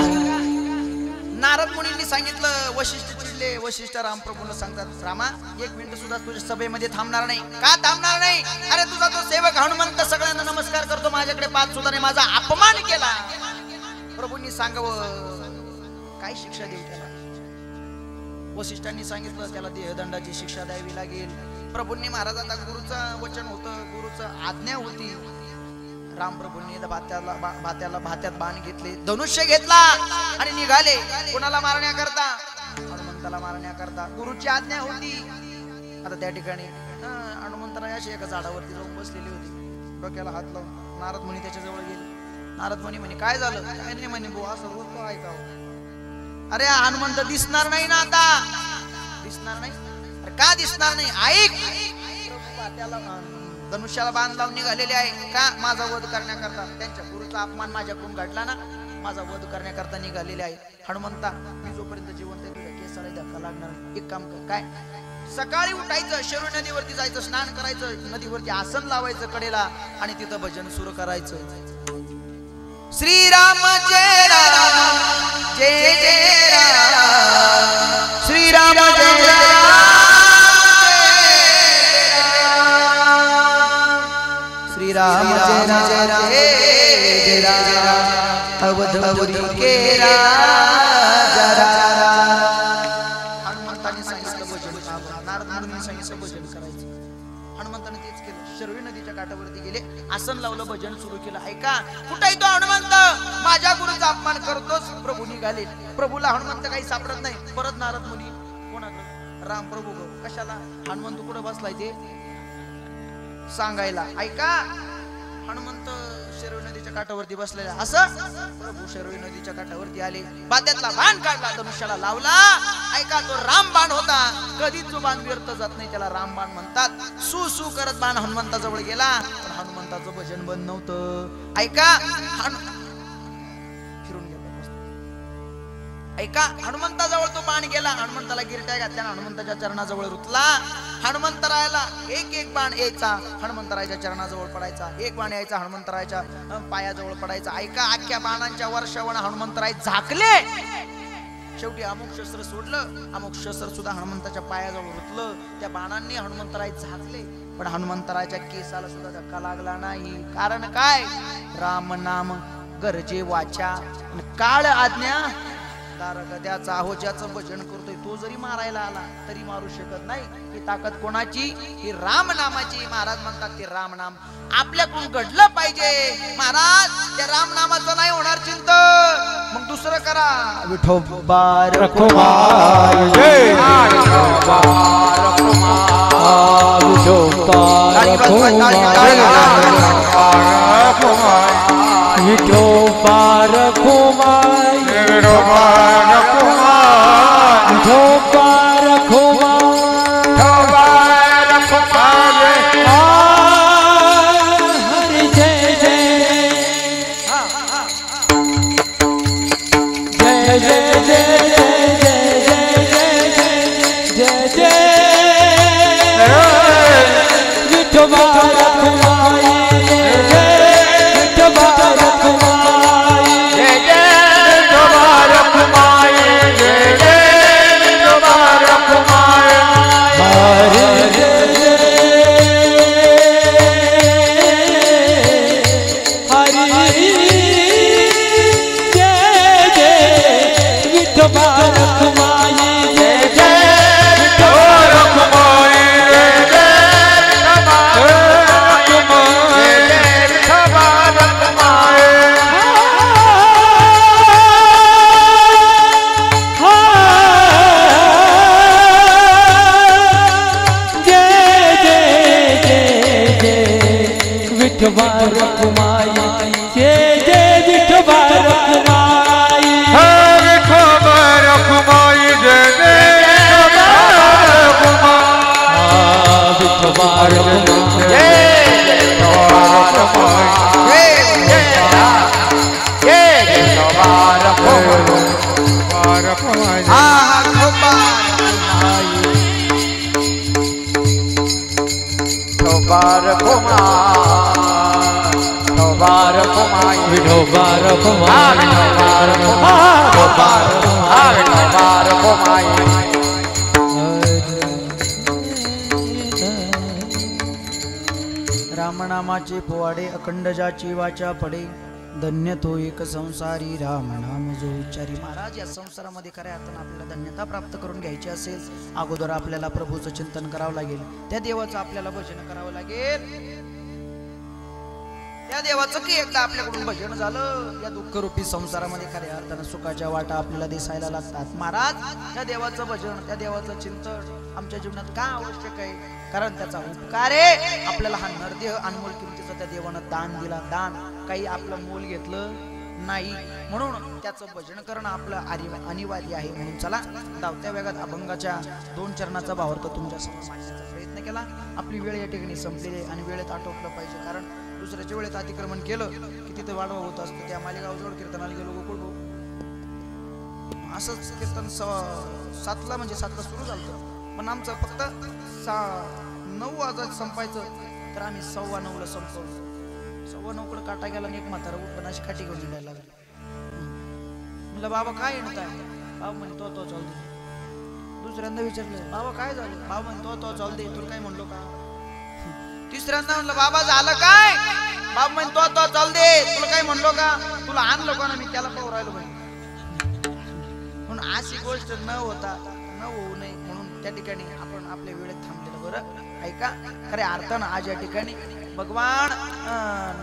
नारद मुनींनी सांगितलं, वशिष्ठ चिडले. वशिष्ठ रामप्रभूंना सांगतात, रामा 1 मिनिट सुद्धा तुझ्या सभेमध्ये थांबणार नाही. का थांबणार नाही? अरे तुझा तो सेवक हनुमंत सगळ्यांना नमस्कार करतो, माझ्याकडे पाहत सुद्धा नाही, माझा अपमान केला. प्रभूंनी सांगावं, काय शिक्षा देऊ त्याला? वशिष्ठांनी सांगितलं, त्याला देहदंडाची शिक्षा द्यावी लागेल. प्रभूंनी महाराज, आता गुरुचं वचन होतं, गुरुचं आज्ञा होती. रामप्रभूंनी भात्यात बाण घेतले, धनुष्य घेतला आणि निघाले. कोणाला मारण्याकरता? हनुमंताला मारण्याकरता. गुरुची आज्ञा होती. आता त्या ठिकाणी हनुमंताला अशी एका झाडावरती जाऊन बसलेली होती, डोक्याला हात लावून. नारद मुनी त्याच्या जवळ गेले. नारद मुनी म्हणे, काय झालं? काय नाही म्हणे, भाऊ असं रोज ऐकावं. अरे हनुमंत दिसणार नाही ना आता? दिसणार नाही? अरे का दिसणार नाही? ऐक, त्याला धनुष्याला बाण लावून निघालेले आहे. का? माझा वध करण्याकरता. त्यांच्या गुरुचा अपमान माझ्याकडून घडला ना, माझा वध करण्याकरता निघालेले आहे. हनुमंता, मी जोपर्यंत जिवंत आहे तुझ्या केसाला धक्का लागणार नाही. एक काम कर, काय? सकाळी उठायचं, शरू नदीवरती जायचं, स्नान करायचं, नदीवरती आसन लावायचं कडेला आणि तिथं भजन सुरू करायचं. श्रीराम जय राम जय जय राम, श्रीराम जय राम श्रीराम जय राम जय राम, अवधपुरी के राजा. हनुमंताने सांगितलं भजन, नारद मुनींनी सांगितलं भजन करायचं. हनुमंताने तेच केलं. शर्वी नदीच्या काठावरती गेले, आसन लावलं, भजन सुरू केलं. ऐका, कुठे तो हनुमंत? माझ्या गुरुचा अपमान करतोस. प्रभू निघाले. प्रभूला हनुमंत काही सापडत नाही. परत नारद मुनी कोणाकडे? रामप्रभू कशाला? हनुमंत कुठे बसलाय ते सांगायला. ऐका, हनुमंत शरयू नदीच्या काठावरती बसलेला असं प्रभू शरयू नदीच्या काठावरती आले बाद्यातला बाण काढला धनुष्याला लावला ऐका तो रामबाण होता कधीच जो बाण व्यर्थ जात नाही त्याला रामबाण म्हणतात सु सु करत बाण हनुमंताजवळ गेला पण हनुमंताचं भजन बंद नव्हतं ऐका फिरून गेला ऐका हनुमंताजवळ तो बाण गेला हनुमंताला गिरट्या घातल्या हनुमंताच्या चरणाजवळ रुतला हनुमंतरायाला एक एक बाण यायचा हनुमंतरायाच्या चरणाजवळ पडायचा एक बाण यायचा हनुमंतरायाच्या पायाजवळ पडायचा ऐका अख्ख्या बाणांच्या वर्षावर हनुमंतराय झाकले शेवटी अमुक शस्त्र सोडलं अमुक शस्त्र सुद्धा हनुमंताच्या पायाजवळ रुतलं त्या बाणांनी हनुमंतराय झाकले पण हनुमंतरायाच्या केसाला सुद्धा धक्का लागला नाही कारण काय राम नाम गरजे वाचा काळ आज्ञा तारगद्याचा आहोजाचं भजन करतोय तो जरी मारायला आला तरी मारू शकत नाही ही ताकद कोणाची ही राम नामाची महाराज म्हणतात ते राम नाम आपल्याकडून घडलं पाहिजे महाराज त्या राम नामाचं नाही होणार चिंतन मग दुसरं करा विठोबा रखुमाई रामनामाचे पोवाडे अखंड जाची वाचा पडे धन्य तो एक संसारी राम नाम जो उच्चारी महाराज या संसारामध्ये खऱ्या अर्थानं आपल्याला धन्यता प्राप्त करून घ्यायची असेल अगोदर आपल्याला प्रभूचं चिंतन करावं लागेल त्या देवाचं आपल्याला भजन करावं लागेल त्या देवाचं की एकदा आपल्याकडून भजन झालं या दुःखरूपी संसारामध्ये खऱ्या अर्थानं सुखाच्या वाटा आपल्याला दिसायला लागतात महाराज त्या देवाचं भजन त्या देवाचं चिंतन आमच्या जीवनात का आवश्यक आहे कारण त्याचा उपकार आहे आपल्याला हा नरदेह अनमोल किमतीचा त्या देवानं दान दिला दान काही आपलं मोल घेतलं नाही म्हणून त्याचं भजन करणं आपलं अनिवार्य आहे म्हणून चला धावत्या वेगात अभंगाच्या 2 चरणाचा भावार्थ तुमच्या समोर मांडण्याचा प्रयत्न केला आपली वेळ या ठिकाणी संपलेली आहे आणि वेळेत आटोपलं पाहिजे कारण दुसऱ्याच्या वेळेत अतिक्रमण केलं की तिथे वाढवा होत असतो त्या मालेगावजवळ कीर्तनाला गेलो गोकुळ भाऊ असंच कीर्तन 7ला म्हणजे 7ला सुरू झालं पण आमचं फक्त 9 वाजता संपायचं तर आम्ही 9:15ला संपवलं 9:15कडे काटा गेला आणि एक म्हातारा उठून अशी काठी घेऊन निघायला लागली म्हणलं बाबा काय येणत आहे बाबा म्हणे तो चालू दे दुसऱ्यांदा विचारलं बाबा काय झालं बाबा म्हणे तो चालू दे तुला काय म्हणलो का तिसऱ्यांदा म्हणलं बाबा झालं काय बाबा म्हणे तो चालू दे तुला काय म्हणलो का तुला आणलो का ना मी त्याला पाहू राहिलो म्हणे म्हणून अशी गोष्ट न होऊ नये म्हणून त्या ठिकाणी आपण आपल्या वेळेत थांबलेलं बरं ऐका खऱ्या अर्थानं आज या ठिकाणी भगवान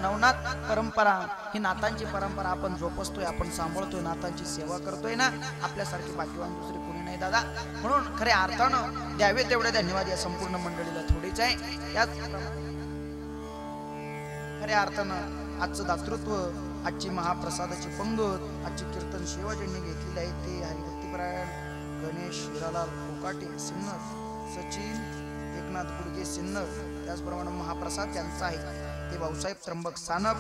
नवनाथ परंपरा ही नाथांची परंपरा आपण जोपासतोय आपण सांभाळतोय नाथांची सेवा करतोय ना आपल्यासारखी भाग्यवान दुसरे कोणी नाही दादा म्हणून खऱ्या अर्थानं द्यावे तेवढे धन्यवाद या संपूर्ण मंडळीला थोडीच आहे याच खऱ्या अर्थानं आजचं दातृत्व, आजची महाप्रसादाची पंगत, आजची कीर्तन सेवा ज्यांनी घेतलेली आहे ते हरिभक्तीपरायण गणेश हिरालाल कोकाटे सिन्नर, सचिन एकनाथ गुडगे सिन्नर, त्याचप्रमाणे महाप्रसाद त्यांचा आहे ते भाऊसाहेब त्र्यंबक सानप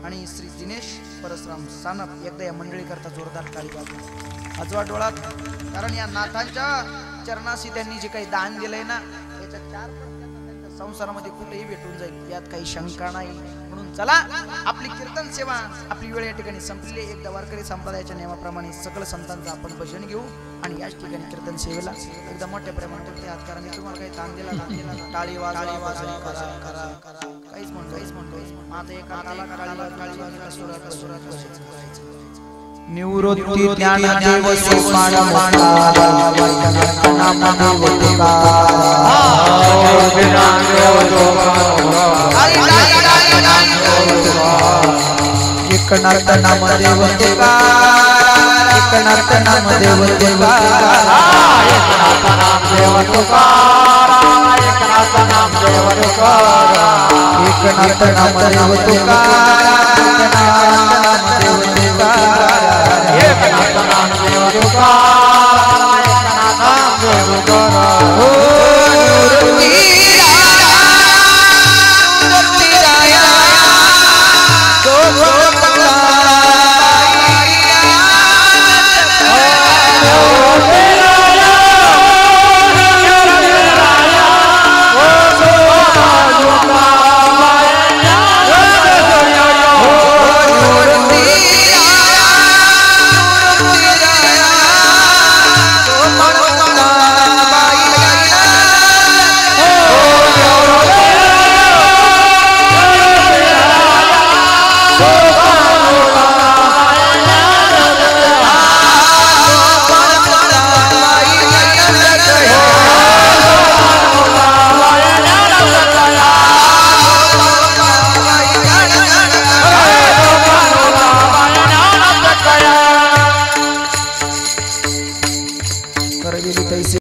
आणि श्री दिनेश परसराम सानप. एकदा या मंडळी करता जोरदार टाळी वाजवा आजवा डोळात, कारण या नाथांच्या चरणाशी त्यांनी जे काही दान दिलंय ना याच्या 4 त्यांच्या संसारामध्ये कुठेही भेटून जाईल, यात काही शंका नाही. म्हणून चला आपली कीर्तन सेवा, आपली वेळ या ठिकाणी संपलेली. एकदा वारकरी संप्रदायाच्या नियमाप्रमाणे सकल संतांचं आपण भजन घेऊ आणि याच ठिकाणी कीर्तन सेवेला एकदा मोठ्या प्रमाणात हात करा. मी तुम्हाला काही ताण दिला टाळी वाजवा काहीच म्हणतो माझं एक हाताला निवृत्ती ज्ञानदेव सोपान एकनाथ नामदेव तुकार, एकनाथ नामदेव तुकार, एकनाथ नामदेव तुकार, एकनाथ नामदेव तुकार, एकनाथ नामदेव तुकार, एकनाथ नामदेव तुकार, एकनाथ नामदेव तुकार.